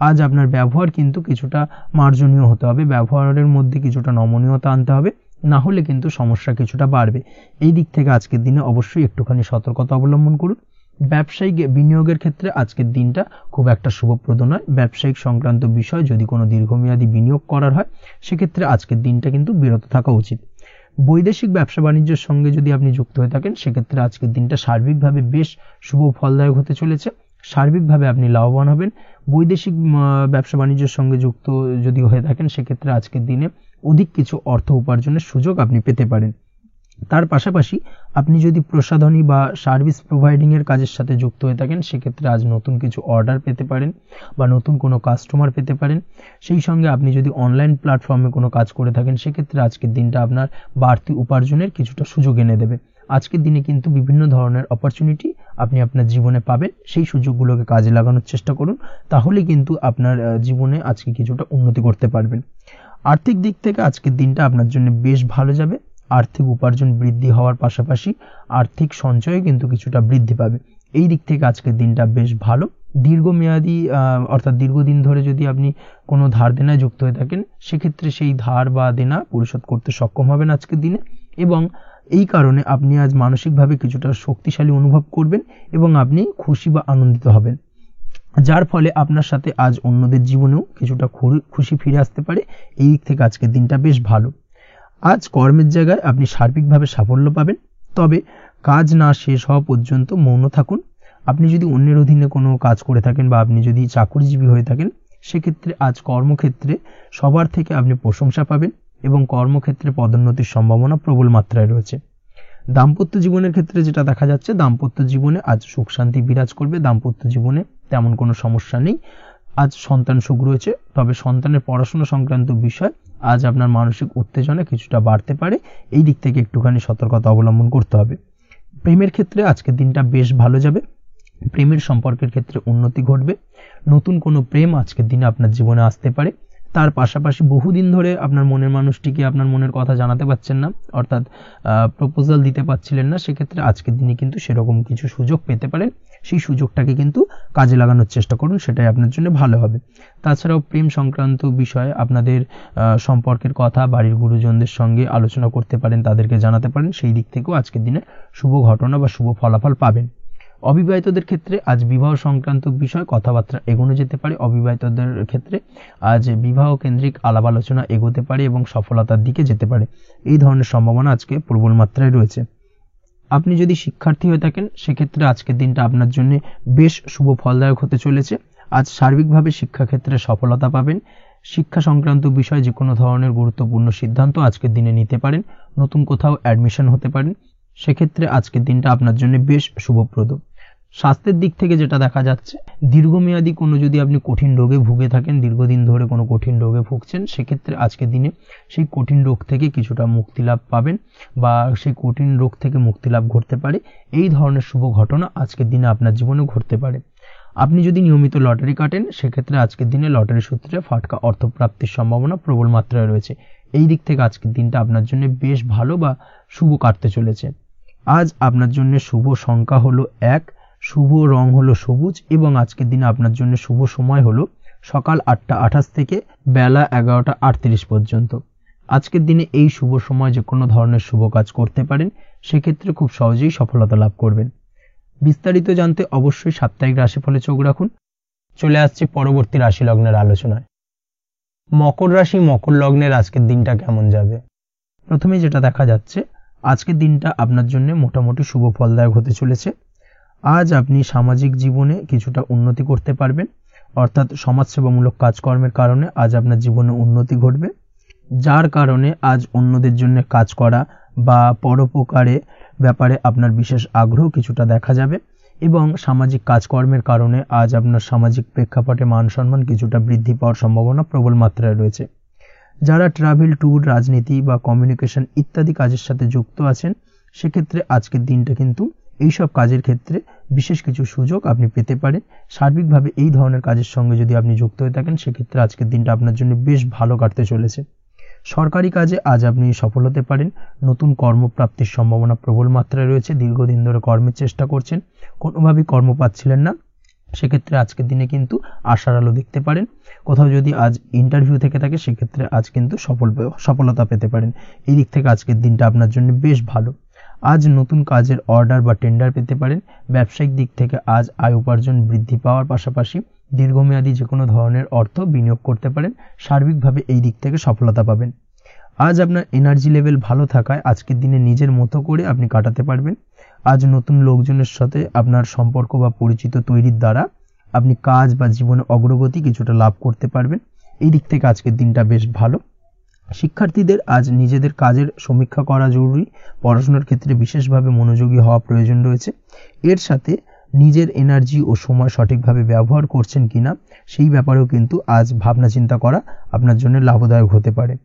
আজ আপনার ব্যবহার কিন্তু কিছুটা মার্জনীয় হতে হবে, ব্যবহারের মধ্যে কিছুটা নমনীয়তা আনতে হবে, না হলে কিন্তু সমস্যা কিছুটা বাড়বে। এই দিক থেকে আজকের দিনে অবশ্যই একটুখানি সতর্কতা অবলম্বন করুন। ব্যবসায়িক বিনিয়োগের ক্ষেত্রে আজকের দিনটা খুব একটা শুভপ্রদ নয়। ব্যবসায়িক সংক্রান্ত বিষয় যদি কোনো দীর্ঘমেয়াদী বিনিয়োগ করার হয়, সেক্ষেত্রে আজকের দিনটা কিন্তু বিরত থাকা উচিত। বৈদেশিক ব্যবসা বাণিজ্যের সঙ্গে যদি আপনি যুক্ত হয়ে থাকেন সেক্ষেত্রে আজকের দিনটা সার্বিকভাবে বেশ শুভ ফলদায়ক হতে চলেছে। সার্বিকভাবে আপনি লাভবান হবেন। বৈদেশিক ব্যবসা বাণিজ্যের সঙ্গে যুক্ত যদি হয়ে থাকেন সেক্ষেত্রে আজকের দিনে অধিক কিছু অর্থ উপার্জনের সুযোগ আপনি পেতে পারেন। তার পাশাপাশি আপনি যদি প্রসাধনী বা সার্ভিস প্রোভাইডিং এর কাজের সাথে যুক্ত হয়ে থাকেন সেক্ষেত্রে আজ নতুন কিছু অর্ডার পেতে পারেন বা নতুন কোনো কাস্টমার পেতে পারেন। সেই সঙ্গে আপনি যদি অনলাইন প্ল্যাটফর্মে কোনো কাজ করে থাকেন সেক্ষেত্রে আজকের দিনটা আপনার বাড়তি উপার্জনের কিছুটা সুযোগ এনে দেবে। আজকের দিনে কিন্তু বিভিন্ন ধরনের অপরচুনিটি আপনি আপনার জীবনে পাবেন, সেই সুযোগগুলোকে কাজে লাগানোর চেষ্টা করুন, তাহলে কিন্তু আপনার জীবনে আজকে কিছুটা উন্নতি করতে পারবেন। আর্থিক দিক থেকে আজকের দিনটা আপনার জন্য বেশ ভালো যাবে। আর্থিক উপার্জন বৃদ্ধি হওয়ার পাশাপাশি আর্থিক সঞ্চয় কিন্তু কিছুটা বৃদ্ধি পাবে। এই দিক থেকে আজকের দিনটা বেশ ভালো। দীর্ঘমেয়াদী অর্থাৎ দীর্ঘদিন ধরে যদি আপনি কোনো ধার দেনায় যুক্ত হয়ে থাকেন সেক্ষেত্রে সেই ধার বা দেনা পরিশোধ করতে সক্ষম হবেন আজকের দিনে, এবং এই কারণে আপনি আজ মানসিকভাবে কিছুটা শক্তিশালী অনুভব করবেন এবং আপনি খুশি বা আনন্দিত হবেন, যার ফলে আপনার সাথে আজ অন্যদের জীবনেও কিছুটা খুশি ফিরে আসতে পারে। এই দিক থেকে আজকের দিনটা বেশ ভালো। আজ কর্মের জায়গায় আপনি সার্বিকভাবে সাফল্য পাবেন, তবে কাজ না শেষ হওয়া পর্যন্ত মৌন থাকুন। আপনি যদি অন্যের অধীনে কোনো কাজ করে থাকেন বা আপনি যদি চাকরিজীবী হয়ে থাকেন সেক্ষেত্রে আজ কর্মক্ষেত্রে সবার থেকে আপনি প্রশংসা পাবেন এবং কর্মক্ষেত্রে পদোন্নতির সম্ভাবনা প্রবল মাত্রায় রয়েছে। দাম্পত্য জীবনের ক্ষেত্রে যেটা দেখা যাচ্ছে, দাম্পত্য জীবনে আজ সুখ শান্তি বিরাজ করবে। দাম্পত্য জীবনে তেমন কোনো সমস্যা নেই। আজ সন্তান সুখ রয়েছে, তবে সন্তানের পড়াশোনা সংক্রান্ত বিষয় আজ আপনার মানসিক উত্তেজনা কিছুটা বাড়তে পারে। এই দিক থেকে একটুখানি সতর্কতা অবলম্বন করতে হবে। প্রেমের ক্ষেত্রে আজকের দিনটা বেশ ভালো যাবে। প্রেমের সম্পর্কের ক্ষেত্রে উন্নতি ঘটবে। নতুন কোনো প্রেম আজকের দিনে আপনার জীবনে আসতে পারে। তার পাশাপাশি বহুদিন ধরে আপনার মনের মানুষটিকে আপনার মনের কথা জানাতে পারছেন না, অর্থাৎ প্রপোজাল দিতে পারছিলেন না, সেক্ষেত্রে আজকের দিনে কিন্তু সেরকম কিছু সুযোগ পেতে পারেন। সেই সুযোগটাকে কিন্তু কাজে লাগানোর চেষ্টা করুন, সেটাই আপনার জন্য ভালো হবে। তাছাড়াও প্রেম সংক্রান্ত বিষয়ে আপনাদের সম্পর্কের কথা বাড়ির গুরুজনদের সঙ্গে আলোচনা করতে পারেন, তাদেরকে জানাতে পারেন। সেই দিক থেকেও আজকের দিনে শুভ ঘটনা বা শুভ ফলাফল পাবেন। অবিবাহিতদের ক্ষেত্রে আজ বিবাহ সংক্রান্ত বিষয় কথাবার্তা এগোনো যেতে পারে। অবিবাহিতদের ক্ষেত্রে আজ বিবাহ কেন্দ্রিক আলাপ আলোচনা এগোতে পারে এবং সফলতার দিকে যেতে পারে। এই ধরনের সম্ভাবনা আজকে প্রবল মাত্রায় রয়েছে। আপনি যদি শিক্ষার্থী হয়ে থাকেন সেক্ষেত্রে আজকের দিনটা আপনার জন্য বেশ শুভ ফলদায়ক হতে চলেছে। আজ সার্বিকভাবে শিক্ষাক্ষেত্রে সফলতা পাবেন। শিক্ষা সংক্রান্ত বিষয়ে যে কোনো ধরনের গুরুত্বপূর্ণ সিদ্ধান্ত আজকের দিনে নিতে পারেন। নতুন কোথাও অ্যাডমিশন হতে পারেন, সেক্ষেত্রে আজকের দিনটা আপনার জন্য বেশ শুভপ্রদ। স্বাস্থ্যের দিক থেকে যেটা দেখা যাচ্ছে, দীর্ঘমেয়াদী কোনো যদি আপনি কঠিন রোগে ভুগে থাকেন, দীর্ঘদিন ধরে কোনো কঠিন রোগে ভুগছেন, সেক্ষেত্রে আজকের দিনে সেই কঠিন রোগ থেকে কিছুটা মুক্তি লাভ পাবেন বা সেই কঠিন রোগ থেকে মুক্তি লাভ ঘটতে পারে। এই ধরনের শুভ ঘটনা আজকের দিনে আপনার জীবনে ঘটতে পারে। আপনি যদি নিয়মিত লটারি কাটেন সেক্ষেত্রে আজকের দিনে লটারি সূত্রে ফাটকা অর্থপ্রাপ্তির সম্ভাবনা প্রবল মাত্রায় রয়েছে। এই দিক থেকে আজকের দিনটা আপনার জন্য বেশ ভালো বা শুভ কাটতে চলেছে। আজ আপনার জন্য শুভ সংখ্যা হলো 1, শুভ রং হলো সবুজ এবং আজকের দিনে আপনার জন্য শুভ সময় হলো সকাল 8:28 থেকে বেলা 11:38 পর্যন্ত। আজকের দিনে এই শুভ সময় যে কোনো ধরনের শুভ কাজ করতে পারেন, সেক্ষেত্রে খুব সহজেই সফলতা লাভ করবেন। বিস্তারিত জানতে অবশ্যই সাপ্তাহিক রাশিফলে চোখ রাখুন। চলে আসছে পরবর্তী রাশি লগ্নের আলোচনায়। মকর রাশি মকর লগ্নের আজকের দিনটা কেমন যাবে? প্রথমে যেটা দেখা যাচ্ছে, আজকের দিনটা আপনার জন্য মোটামুটি শুভ ফলদায়ক হতে চলেছে। আজ আপনি সামাজিক জীবনে কিছুটা উন্নতি করতে পারবেন, অর্থাৎ সমাজসেবামূলক কাজকর্মের কারণে আজ আপনার জীবনে উন্নতি ঘটবে, যার কারণে আজ অন্যদের জন্য কাজ করা বা পরোপকারে ব্যাপারে আপনার বিশেষ আগ্রহ কিছুটা দেখা যাবে এবং সামাজিক কাজকর্মের কারণে আজ আপনার সামাজিক প্রেক্ষাপটে মান সম্মান কিছুটা বৃদ্ধি পাওয়ার সম্ভাবনা প্রবল মাত্রায় রয়েছে। যারা ট্রাভেল, ট্যুর, রাজনীতি বা কমিউনিকেশন ইত্যাদি কাজের সাথে যুক্ত আছেন, সেক্ষেত্রে আজকের দিনটা কিন্তু এইসব কাজের ক্ষেত্রে বিশেষ কিছু সুযোগ আপনি পেতে পারেন। সার্বিকভাবে এই ধরনের কাজের সঙ্গে যদি আপনি যুক্ত হয়ে থাকেন, সেক্ষেত্রে আজকের দিনটা আপনার জন্য বেশ ভালো কাটতে চলেছে। সরকারি কাজে আজ আপনি সফল হতে পারেন। নতুন কর্মপ্রাপ্তির সম্ভাবনা প্রবল মাত্রায় রয়েছে। দীর্ঘদিন ধরে কর্মের চেষ্টা করছেন, কোনোভাবেই কর্ম পাচ্ছিলেন না, সেক্ষেত্রে আজকের দিনে কিন্তু আশার আলো দেখতে পারেন। কোথাও যদি আজ ইন্টারভিউ থেকে থাকে, সেক্ষেত্রে আজ কিন্তু সফলতা পেতে পারেন। এই দিক থেকে আজকের দিনটা আপনার জন্য বেশ ভালো। আজ নতুন কাজের অর্ডার বা টেন্ডার পেতে পারেন। ব্যবসায়িক দিক থেকে আজ আয় উপার্জন বৃদ্ধি পাওয়ার পাশাপাশি দীর্ঘমেয়াদী যে কোনো ধরনের অর্থ বিনিয়োগ করতে পারেন। সার্বিকভাবে এই দিক থেকে সফলতা পাবেন। আজ আপনার এনার্জি লেভেল ভালো থাকায় আজকের দিনে নিজের মতো করে আপনি কাটাতে পারবেন। আজ নতুন লোকজনের সাথে আপনার সম্পর্ক বা পরিচিত তৈরির দ্বারা আপনি কাজ বা জীবনে অগ্রগতি কিছুটা লাভ করতে পারবেন। এই দিক থেকে আজকের দিনটা বেশ ভালো। শিক্ষার্থীদের আজ নিজেদের কাজের সমীক্ষা করা জরুরি। পড়াশোনার ক্ষেত্রে বিশেষভাবে মনোযোগী হওয়া প্রয়োজন রয়েছে। এর সাথে নিজের এনার্জি ও সময় সঠিকভাবে ব্যবহার করছেন কিনা সেই ব্যাপারেও কিন্তু আজ ভাবনা চিন্তা করা আপনার জন্য লাভদায়ক হতে পারে।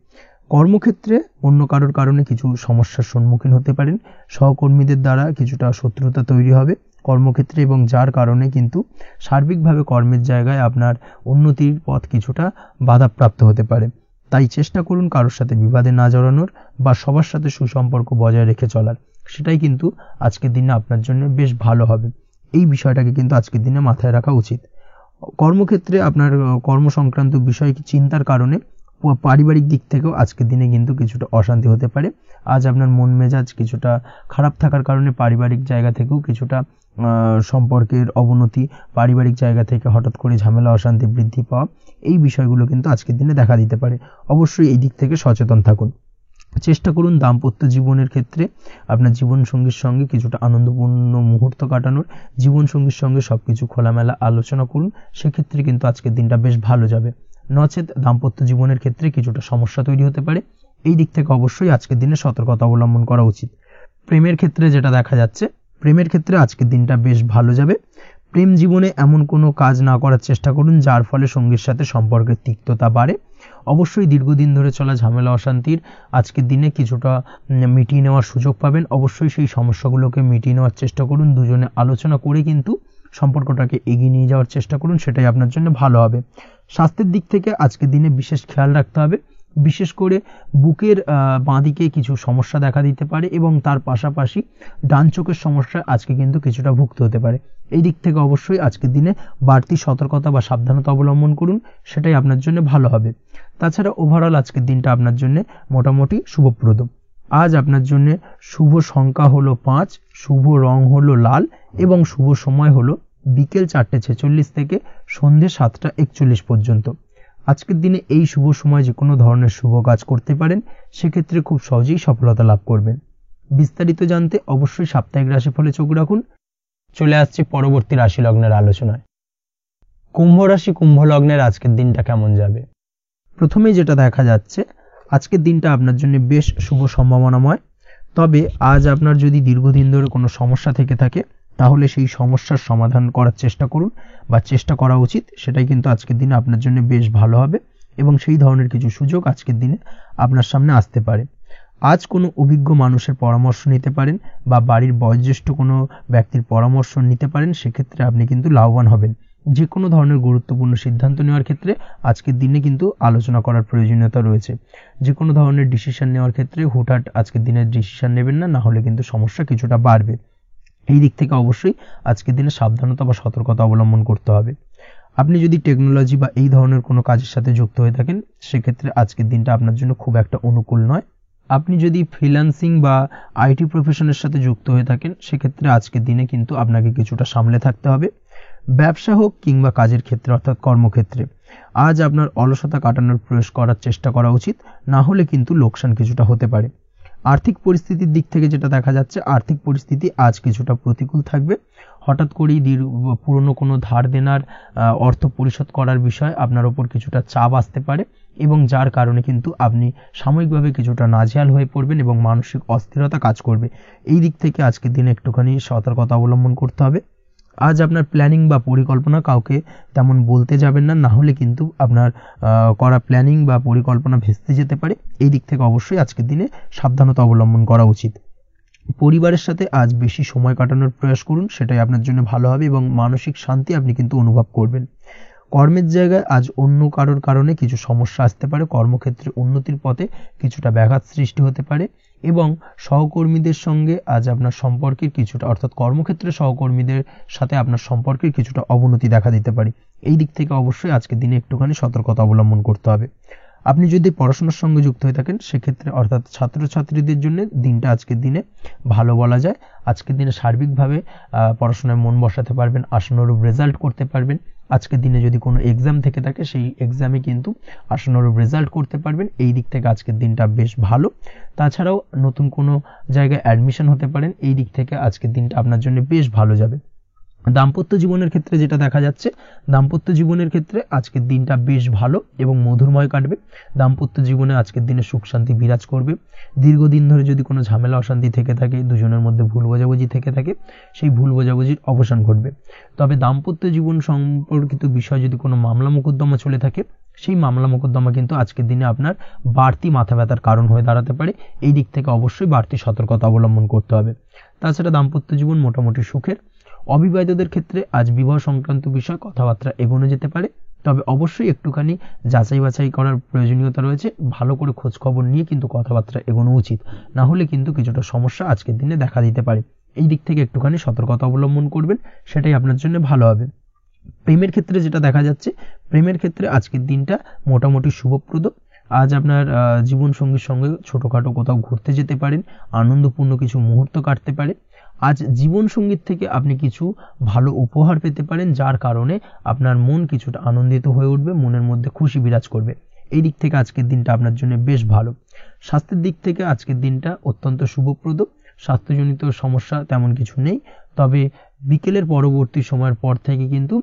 কর্মক্ষেত্রে অন্য কারোর কারণে কিছু সমস্যার সম্মুখীন হতে পারেন। সহকর্মীদের দ্বারা কিছুটা শত্রুতা তৈরি হবে কর্মক্ষেত্রে, এবং যার কারণে কিন্তু সার্বিকভাবে কর্মের জায়গায় আপনার উন্নতির পথ কিছুটা বাধাপ্রাপ্ত হতে পারে। তাই চেষ্টা করুন কারোর সাথে বিবাদে না জড়ানোর বা সবার সাথে সুসম্পর্ক বজায় রেখে চলার। সেটাই কিন্তু আজকের দিনে আপনার জন্য বেশ ভালো হবে। এই বিষয়টাকে কিন্তু আজকের দিনে মাথায় রাখা উচিত। কর্মক্ষেত্রে আপনার কর্ম সংক্রান্ত বিষয় চিন্তার কারণে পারিবারিক দিক থেকেও আজকের দিনে কিন্তু কিছুটা অশান্তি হতে পারে। আজ আপনার মন মেজাজ কিছুটা খারাপ থাকার কারণে পারিবারিক জায়গা থেকেও কিছুটা সম্পর্কের অবনতি, পারিবারিক জায়গা থেকে হঠাৎ করে ঝামেলা অশান্তি বৃদ্ধি পাওয়া, এই বিষয়গুলো কিন্তু আজকের দিনে দেখা দিতে পারে। অবশ্যই এই দিক থেকে সচেতন থাকুন। চেষ্টা করুন দাম্পত্য জীবনের ক্ষেত্রে আপনার জীবনসঙ্গীর সঙ্গে কিছুটা আনন্দপূর্ণ মুহূর্ত কাটানোর। জীবনসঙ্গীর সঙ্গে সবকিছু খোলামেলা আলোচনা করুন, সেক্ষেত্রে কিন্তু আজকের দিনটা বেশ ভালো যাবে। নচেত দাম্পত্য জীবনের ক্ষেত্রে কিছুটা সমস্যা তৈরি হতে পারে। এই দিক থেকে অবশ্যই আজকের দিনে সতর্কতা অবলম্বন করা উচিত। প্রেমের ক্ষেত্রে যেটা দেখা যাচ্ছে, প্রেমের ক্ষেত্রে আজকের দিনটা বেশ ভালো যাবে। প্রেম জীবনে এমন কোনো কাজ না করার চেষ্টা করুন যার ফলে সঙ্গীর সাথে সম্পর্কের তিক্ততা বাড়ে। অবশ্যই দীর্ঘদিন ধরে চলা ঝামেলা অশান্তির আজকের দিনে কিছুটা মিটিয়ে নেওয়ার সুযোগ পাবেন। অবশ্যই সেই সমস্যাগুলোকে মিটিয়ে নেওয়ার চেষ্টা করুন। দুজনে আলোচনা করে কিন্তু সম্পর্কটাকে এগিয়ে নিয়ে যাওয়ার চেষ্টা করুন, সেটাই আপনার জন্য ভালো হবে। স্বাস্থ্যের দিক থেকে আজকের দিনে বিশেষ খেয়াল রাখতে হবে। বিশেষ করে বুকের বাঁদিকে কিছু সমস্যা দেখা দিতে পারে এবং তার পাশাপাশি ডান চোখের সমস্যা আজকে কিন্তু কিছুটা ভুগতে হতে পারে। এই দিক থেকে অবশ্যই আজকের দিনে বাড়তি সতর্কতা বা সাবধানতা অবলম্বন করুন, সেটাই আপনার জন্য ভালো হবে। তাছাড়া ওভারঅল আজকের দিনটা আপনার জন্য মোটামুটি শুভপ্রদ। আজ আপনার জন্য শুভ সংখ্যা হলো 5, শুভ রং হলো লাল এবং শুভ সময় হলো বিকেল 4:46 থেকে সন্ধ্যে 7:41 পর্যন্ত। আজকের দিনে এই শুভ সময় যে কোনো ধরনের শুভ কাজ করতে পারেন, সেক্ষেত্রে খুব সহজেই সফলতা লাভ করবেন। বিস্তারিত জানতে অবশ্যই সাপ্তাহিক রাশিফলে চোখ রাখুন। চলে আসছে পরবর্তী রাশি লগ্নের আলোচনায়। কুম্ভ রাশি, কুম্ভ লগ্নের আজকের দিনটা কেমন যাবে? প্রথমেই যেটা দেখা যাচ্ছে, আজকের দিনটা আপনার জন্য বেশ শুভ সম্ভাবনাময়। তবে আজ আপনার যদি দীর্ঘদিন ধরে কোনো সমস্যা থেকে থাকে, তাহলে সেই সমস্যার সমাধান করার চেষ্টা করুন বা চেষ্টা করা উচিত। সেটাই কিন্তু আজকের দিনে আপনার জন্য বেশ ভালো হবে এবং সেই ধরনের কিছু সুযোগ আজকের দিনে আপনার সামনে আসতে পারে। আজ কোনো অভিজ্ঞ মানুষের পরামর্শ নিতে পারেন বা বাড়ির বয়োজ্যেষ্ঠ কোনো ব্যক্তির পরামর্শ নিতে পারেন, সেক্ষেত্রে আপনি কিন্তু লাভবান হবেন। যে কোনো ধরনের গুরুত্বপূর্ণ সিদ্ধান্ত নেওয়ার ক্ষেত্রে আজকের দিনে কিন্তু আলোচনা করার প্রয়োজনীয়তা রয়েছে। যে কোনো ধরনের ডিসিশন নেওয়ার ক্ষেত্রে হুটহাট আজকের দিনে ডিসিশন নেবেন না, না হলে কিন্তু সমস্যা কিছুটা বাড়বে। এই দিক থেকে অবশ্যই আজকের দিনে সাবধানতা বা সতর্কতা অবলম্বন করতে হবে। আপনি যদি টেকনোলজি বা এই ধরনের কোনো কাজের সাথে যুক্ত হয়ে থাকেন, সেক্ষেত্রে আজকের দিনটা আপনার জন্য খুব একটা অনুকূল নয়। আপনি যদি ফ্রিল্যান্সিং বা আইটি প্রফেশনের সাথে যুক্ত হয়ে থাকেন, সেক্ষেত্রে আজকের দিনে কিন্তু আপনাকে কিছুটা সামলে থাকতে হবে। ব্যবসা হোক কিংবা কাজের ক্ষেত্রে অর্থাৎ কর্মক্ষেত্রে আজ আপনার অলসতা কাটানোর প্রয়াস করার চেষ্টা করা উচিত, না হলে কিন্তু লোকসান কিছুটা হতে পারে। আর্থিক পরিস্থিতির দিক থেকে যেটা দেখা যাচ্ছে, আর্থিক পরিস্থিতি আজ কিছুটা প্রতিকূল থাকবে। হঠাৎ করেই পুরনো কোনো ধার দেনার অর্থ পরিশোধ করার বিষয় আপনার ওপর কিছুটা চাপ আসতে পারে এবং যার কারণে কিন্তু আপনি সাময়িকভাবে কিছুটা নাজেহাল হয়ে পড়বেন এবং মানসিক অস্থিরতা কাজ করবে। এই দিক থেকে আজকের দিনে একটুখানি সতর্কতা অবলম্বন করতে হবে। আজ আপনার প্ল্যানিং বা পরিকল্পনা কাউকে তেমন বলতে যাবেন না, না হলে কিন্তু আপনার করা প্ল্যানিং বা পরিকল্পনা ভেস্তে যেতে পারে। এই দিক থেকে অবশ্যই আজকের দিনে সাবধানতা অবলম্বন করা উচিত। পরিবারের সাথে আজ বেশি সময় কাটানোর প্রয়াস করুন, সেটাই আপনার জন্য ভালো হবে এবং মানসিক শান্তি আপনি কিন্তু অনুভব করবেন। কর্মের জায়গায় আজ অন্য কারোর কারণে কিছু সমস্যা আসতে পারে। কর্মক্ষেত্রে উন্নতির পথে কিছুটা ব্যাঘাত সৃষ্টি হতে পারে এবং সহকর্মীদের সঙ্গে আজ আপনার সম্পর্কের কিছুটা অর্থাৎ কর্মক্ষেত্রে সহকর্মীদের সাথে আপনার সম্পর্কের কিছুটা অবনতি দেখা দিতে পারে। এই দিক থেকে অবশ্যই আজকের দিনে একটুখানি সতর্কতা অবলম্বন করতে হবে। আপনি যদি পড়াশোনার সঙ্গে যুক্ত হয়ে থাকেন, সেক্ষেত্রে অর্থাৎ ছাত্রছাত্রীদের জন্য দিনটা আজকের দিনে ভালো বলা যায়। আজকের দিনে সার্বিকভাবে পড়াশোনায় মন বসাতে পারবেন, আশানুরূপ রেজাল্ট করতে পারবেন। আজকের দিনে যদি কোনো এক্সাম থেকে থাকে সেই এক্সামে কিন্তু আশানুরূপ রেজাল্ট করতে পারবেন। এই দিক থেকে আজকের দিনটা বেশ ভালো। তাছাড়াও নতুন কোনো জায়গায় অ্যাডমিশন হতে পারেন, এই দিক থেকে আজকের দিনটা আপনার জন্য বেশ ভালো যাবে। দাম্পত্য জীবনের ক্ষেত্রে যেটা দেখা যাচ্ছে, দাম্পত্য জীবনের ক্ষেত্রে আজকের দিনটা বেশ ভালো এবং মধুরময় কাটবে। দাম্পত্য জীবনে আজকের দিনে সুখ শান্তি বিরাজ করবে। দীর্ঘদিন ধরে যদি কোনো ঝামেলা অশান্তি থেকে থাকে, দুজনের মধ্যে ভুল বোঝাবুঝি থেকে থাকে, সেই ভুল বোঝাবুঝির অবসান ঘটবে। তবে দাম্পত্য জীবন সম্পর্কিত বিষয় যদি কোনো মামলা মোকদ্দমা চলে থাকে, সেই মামলা মোকদ্দমা কিন্তু আজকের দিনে আপনার বাড়তি মাথা ব্যথার কারণ হয়ে দাঁড়াতে পারে। এই দিক থেকে অবশ্যই বাড়তি সতর্কতা অবলম্বন করতে হবে। তাছাড়া দাম্পত্য জীবন মোটামুটি সুখের। অবিবাহিতদের ক্ষেত্রে আজ বিবাহ সংক্রান্ত বিষয় কথাবার্তা এগোনো যেতে পারে, তবে অবশ্যই একটুখানি যাচাই বাছাই করার প্রয়োজনীয়তা রয়েছে। ভালো করে খোঁজ খবর নিয়ে কিন্তু কথাবার্তা এগোনো উচিত, না হলে কিন্তু কিছুটা সমস্যা আজকের দিনে দেখা দিতে পারে। এই দিক থেকে একটুখানি সতর্কতা অবলম্বন করবেন, সেটাই আপনার জন্য ভালো হবে। প্রেমের ক্ষেত্রে যেটা দেখা যাচ্ছে, প্রেমের ক্ষেত্রে আজকের দিনটা মোটামুটি শুভপ্রদ। আজ আপনার জীবন সঙ্গীর সঙ্গে ছোটখাটো কোথাও ঘুরতে যেতে পারেন, আনন্দপূর্ণ কিছু মুহূর্ত কাটতে পারে। আজ জীবন সঙ্গীত থেকে আপনি কিছু ভালো উপহার পেতে পারেন, যার কারণে আপনার মন কিছুটা আনন্দিত হয়ে উঠবে, মনের মধ্যে খুশি বিরাজ করবে। এই দিক থেকে আজকের দিনটা আপনার জন্য বেশ ভালো। স্বাস্থ্যের দিক থেকে আজকের দিনটা অত্যন্ত শুভপ্রদ। স্বাস্থ্যজনিত সমস্যা তেমন কিছু নেই, তবে বিকেলের পরবর্তী সময়ের পর থেকে কিন্তু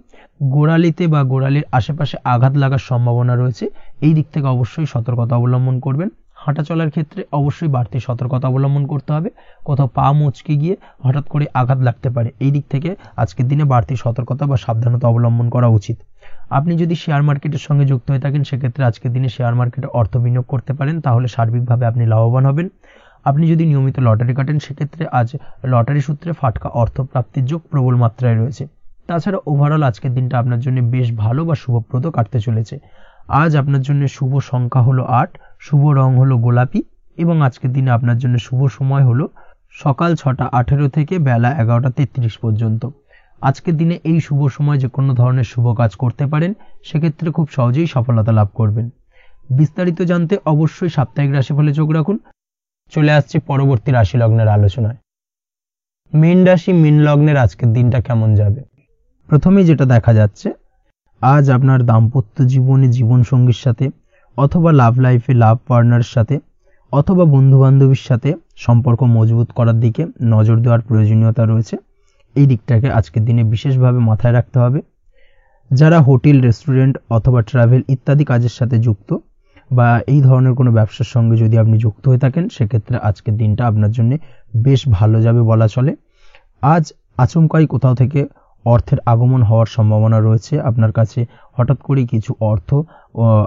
গোড়ালিতে বা গোড়ালির আশেপাশে আঘাত লাগার সম্ভাবনা রয়েছে। এই দিক থেকে অবশ্যই সতর্কতা অবলম্বন করবেন। হাঁটা চলার ক্ষেত্রে অবশ্যই বাড়তি সতর্কতা অবলম্বন করতে হবে। কোথাও পা মুচকে গিয়ে হঠাৎ করে আঘাত লাগতে পারে, এই দিক থেকে আজকের দিনে বাড়তি সতর্কতা বা সাবধানতা অবলম্বন করা উচিত। আপনি যদি শেয়ার মার্কেটের সঙ্গে যুক্ত হয়ে থাকেন, সেক্ষেত্রে আজকের দিনে শেয়ার মার্কেটে অর্থ বিনিয়োগ করতে পারেন, তাহলে সার্বিকভাবে আপনি লাভবান হবেন। আপনি যদি নিয়মিত লটারি কাটেন, সেক্ষেত্রে আজ লটারি সূত্রে ফাটকা অর্থ প্রাপ্তির যোগ প্রবল মাত্রায় রয়েছে। তাছাড়া ওভারঅল আজকের দিনটা আপনার জন্য বেশ ভালো বা শুভপ্রদ কাটতে চলেছে। আজ আপনার জন্য শুভ সংখ্যা হলো 8, শুভ রং হলো গোলাপি এবং আজকের দিনে আপনার জন্য শুভ সময় হলো সকাল 6:18 থেকে বেলা 11:33 পর্যন্ত। আজকের দিনে এই শুভ সময় যে কোনো ধরনের শুভ কাজ করতে পারেন, সেক্ষেত্রে খুব সহজেই সফলতা লাভ করবেন। বিস্তারিত জানতে অবশ্যই সাপ্তাহিক রাশিফলে চোখ রাখুন। চলে আসছে পরবর্তী রাশি লগ্নের আলোচনায়। মীন রাশি, মীন লগ্নের আজকের দিনটা কেমন যাবে? প্রথমেই যেটা দেখা যাচ্ছে, আজ আপনার দাম্পত্য জীবনে জীবন সঙ্গীর সাথে অথবা লাভ লাইফে লাভ পার্টনারের সাথে অথবা বন্ধু বান্ধবীর সাথে সম্পর্ক মজবুত করার দিকে নজর দেওয়ার প্রয়োজনীয়তা রয়েছে। এই দিকটাকে আজকের দিনে বিশেষভাবে মাথায় রাখতে হবে। যারা হোটেল, রেস্টুরেন্ট অথবা ট্রাভেল ইত্যাদি কাজের সাথে যুক্ত বা এই ধরনের কোনো ব্যবসার সঙ্গে যদি আপনি যুক্ত হয়ে থাকেন, সেক্ষেত্রে আজকের দিনটা আপনার জন্য বেশ ভালো যাবে বলা চলে। আজ আচমকাই কোথাও থেকে অর্থের আগমন হওয়ার সম্ভাবনা রয়েছে। আপনার কাছে হঠাৎ করে কিছু অর্থ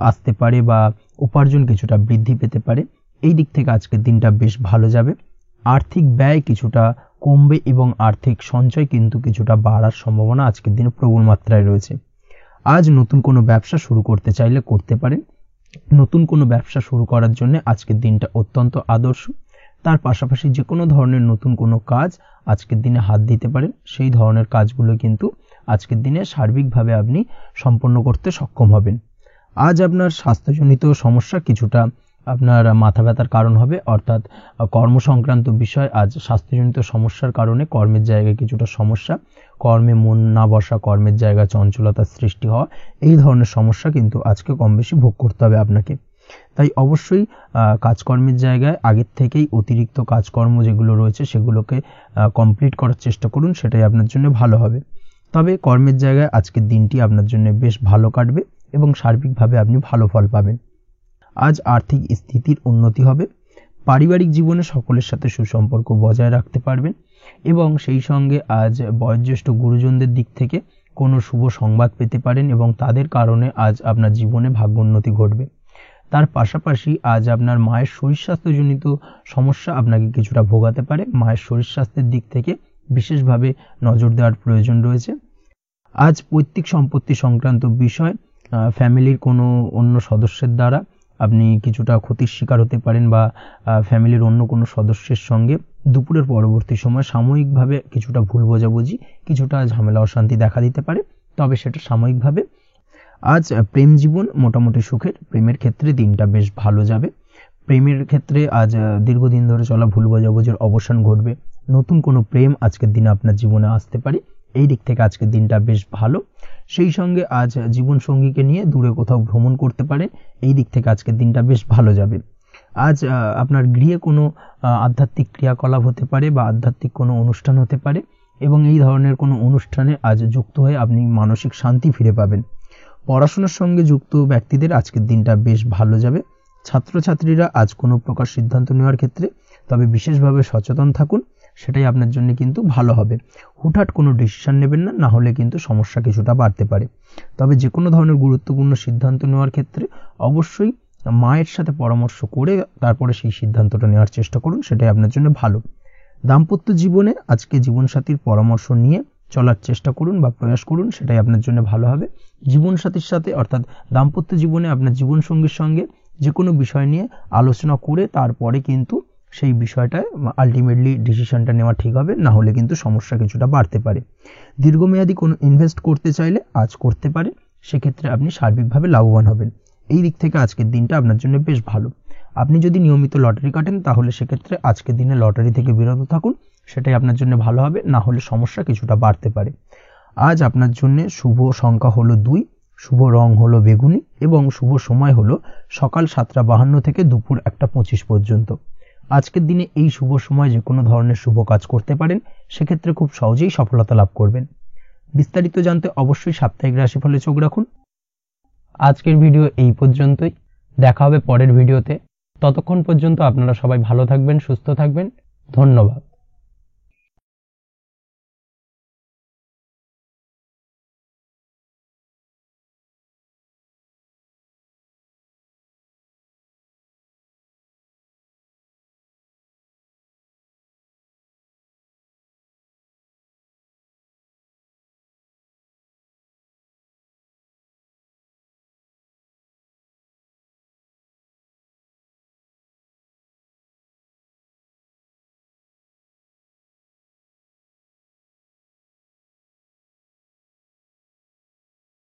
আসতে পারে বা উপার্জন কিছুটা বৃদ্ধি পেতে পারে। এই দিক থেকে আজকের দিনটা বেশ ভালো যাবে। আর্থিক ব্যয় কিছুটা কমবে এবং আর্থিক সঞ্চয় কিন্তু কিছুটা বাড়ার সম্ভাবনা আজকের দিনে প্রবল মাত্রায় রয়েছে। আজ নতুন কোনো ব্যবসা শুরু করতে চাইলে করতে পারেন। নতুন কোনো ব্যবসা শুরু করার জন্য আজকের দিনটা অত্যন্ত আদর্শ। তার পাশাপাশি যে কোনো ধরনের নতুন কোনো কাজ আজকের দিনে হাত দিতে পারেন, সেই ধরনের কাজগুলো কিন্তু আজকের দিনে সার্বিকভাবে আপনি সম্পন্ন করতে সক্ষম হবেন। আজ আপনার স্বাস্থ্যজনিত সমস্যা কিছুটা আপনার মাথা ব্যথার কারণ হবে, অর্থাৎ কর্ম সংক্রান্ত বিষয়। আজ স্বাস্থ্যজনিত সমস্যার কারণে কর্মের জায়গায় কিছুটা সমস্যা, কর্মে মন না বসা, কর্মের জায়গায় চঞ্চলতার সৃষ্টি হওয়া, এই ধরনের সমস্যা কিন্তু আজকে কম বেশি ভোগ করতে হবে আপনাকে। তাই অবশ্যই কাজকর্মের জায়গায় আগের থেকেই অতিরিক্ত কাজকর্ম যেগুলো রয়েছে সেগুলোকে কমপ্লিট করার চেষ্টা করুন, সেটাই আপনার জন্য ভালো হবে। তবে কর্মের জায়গায় আজকের দিনটি আপনার জন্য বেশ ভালো কাটবে এবং সার্বিকভাবে আপনি ভালো ফল পাবেন। আজ আর্থিক স্থিতির উন্নতি হবে। পারিবারিক জীবনে সকলের সাথে সুসম্পর্ক বজায় রাখতে পারবেন এবং সেই সঙ্গে আজ বয়োজ্যেষ্ঠ গুরুজনদের দিক থেকে কোনো শুভ সংবাদ পেতে পারেন এবং তাদের কারণে আজ আপনার জীবনে ভাগ্যোন্নতি ঘটবে। তার পাশাপাশি আজ আপনার মায়ের শরীর স্বাস্থ্যজনিত সমস্যা আপনাকে কিছুটা ভোগাতে পারে। মায়ের শরীর স্বাস্থ্যের দিক থেকে বিশেষভাবে নজর দেওয়ার প্রয়োজন রয়েছে। আজ পৈতৃক সম্পত্তি সংক্রান্ত বিষয়, ফ্যামিলির কোনো অন্য সদস্যের দ্বারা আপনি কিছুটা ক্ষতির শিকার হতে পারেন বা ফ্যামিলির অন্য কোনো সদস্যের সঙ্গে দুপুরের পরবর্তী সময় সাময়িকভাবে কিছুটা ভুল বোঝাবুঝি, কিছুটা ঝামেলা অশান্তি দেখা দিতে পারে, তবে সেটা সাময়িকভাবে। আজ প্রেম জীবন মোটামুটি সুখের। প্রেমের ক্ষেত্রে দিনটা বেশ ভালো যাবে। প্রেমের ক্ষেত্রে আজ দীর্ঘদিন ধরে চলা ভুল বোঝাবুঝির অবসান ঘটবে। নতুন কোনো প্রেম আজকের দিনে আপনার জীবনে আসতে পারে। এই দিক থেকে আজকের দিনটা বেশ ভালো। সেই সঙ্গে আজ জীবন সঙ্গীকে নিয়ে দূরে কোথাও ভ্রমণ করতে পারেন, এই দিক থেকে আজকের দিনটা বেশ ভালো যাবে। আজ আপনার গৃহে কোনো আধ্যাত্মিক ক্রিয়াকলাপ হতে পারে বা আধ্যাত্মিক কোনো অনুষ্ঠান হতে পারে, এবং এই ধরনের কোনো অনুষ্ঠানে আজ যুক্ত হয়ে আপনি মানসিক শান্তি ফিরে পাবেন। পড়াশোনার সঙ্গে যুক্ত ব্যক্তিদের আজকের দিনটা বেশ ভালো যাবে। ছাত্রছাত্রীরা আজ কোনো প্রকার সিদ্ধান্ত নেওয়ার ক্ষেত্রে তবে বিশেষভাবে সচেতন থাকুন, সেটাই আপনার জন্য কিন্তু ভালো হবে। হুটহাট কোনো ডিসিশন নেবেন না, না হলে কিন্তু সমস্যা কিছুটা বাড়তে পারে। তবে যে কোনো ধরনের গুরুত্বপূর্ণ সিদ্ধান্ত নেওয়ার ক্ষেত্রে অবশ্যই মায়ের সাথে পরামর্শ করে তারপরে সেই সিদ্ধান্তটা নেওয়ার চেষ্টা করুন, সেটাই আপনার জন্য ভালো। দাম্পত্য জীবনে আজকে জীবনসাথীর পরামর্শ নিয়ে চলার চেষ্টা করুন বা প্রয়াস করুন, সেটাই আপনার জন্য ভালো হবে। জীবনসাথীর সাথে অর্থাৎ দাম্পত্য জীবনে আপনার জীবনসঙ্গীর সঙ্গে যে কোনো বিষয় নিয়ে আলোচনা করে তারপরে কিন্তু সেই বিষয়টায় আলটিমেটলি ডিসিশনটা নেওয়া ঠিক হবে, না হলে কিন্তু সমস্যা কিছুটা বাড়তে পারে। দীর্ঘমেয়াদী কোনো ইনভেস্ট করতে চাইলে আজ করতে পারে, সেক্ষেত্রে আপনি সার্বিকভাবে লাভবান হবেন। এই দিক থেকে আজকের দিনটা আপনার জন্য বেশ ভালো। আপনি যদি নিয়মিত লটারি কাটেন তাহলে সেক্ষেত্রে আজকের দিনে লটারি থেকে বিরত থাকুন, সেটাই আপনার জন্য ভালো হবে, না হলে সমস্যা কিছুটা বাড়তে পারে। আজ আপনার জন্য শুভ সংখ্যা হলো 2, শুভ রং হলো বেগুনি এবং শুভ সময় হলো সকাল 7:52 থেকে দুপুর 1:25 পর্যন্ত। আজকের দিনে এই শুভ সময় যে কোনো ধরনের শুভ কাজ করতে পারেন, সেক্ষেত্রে খুব সহজেই সফলতা লাভ করবেন। বিস্তারিত জানতে অবশ্যই সাপ্তাহিক রাশিফলে চোখ রাখুন। আজকের ভিডিও এই পর্যন্তই, দেখা হবে পরের ভিডিওতে। ততক্ষণ পর্যন্ত আপনারা সবাই ভালো থাকবেন, সুস্থ থাকবেন। ধন্যবাদ।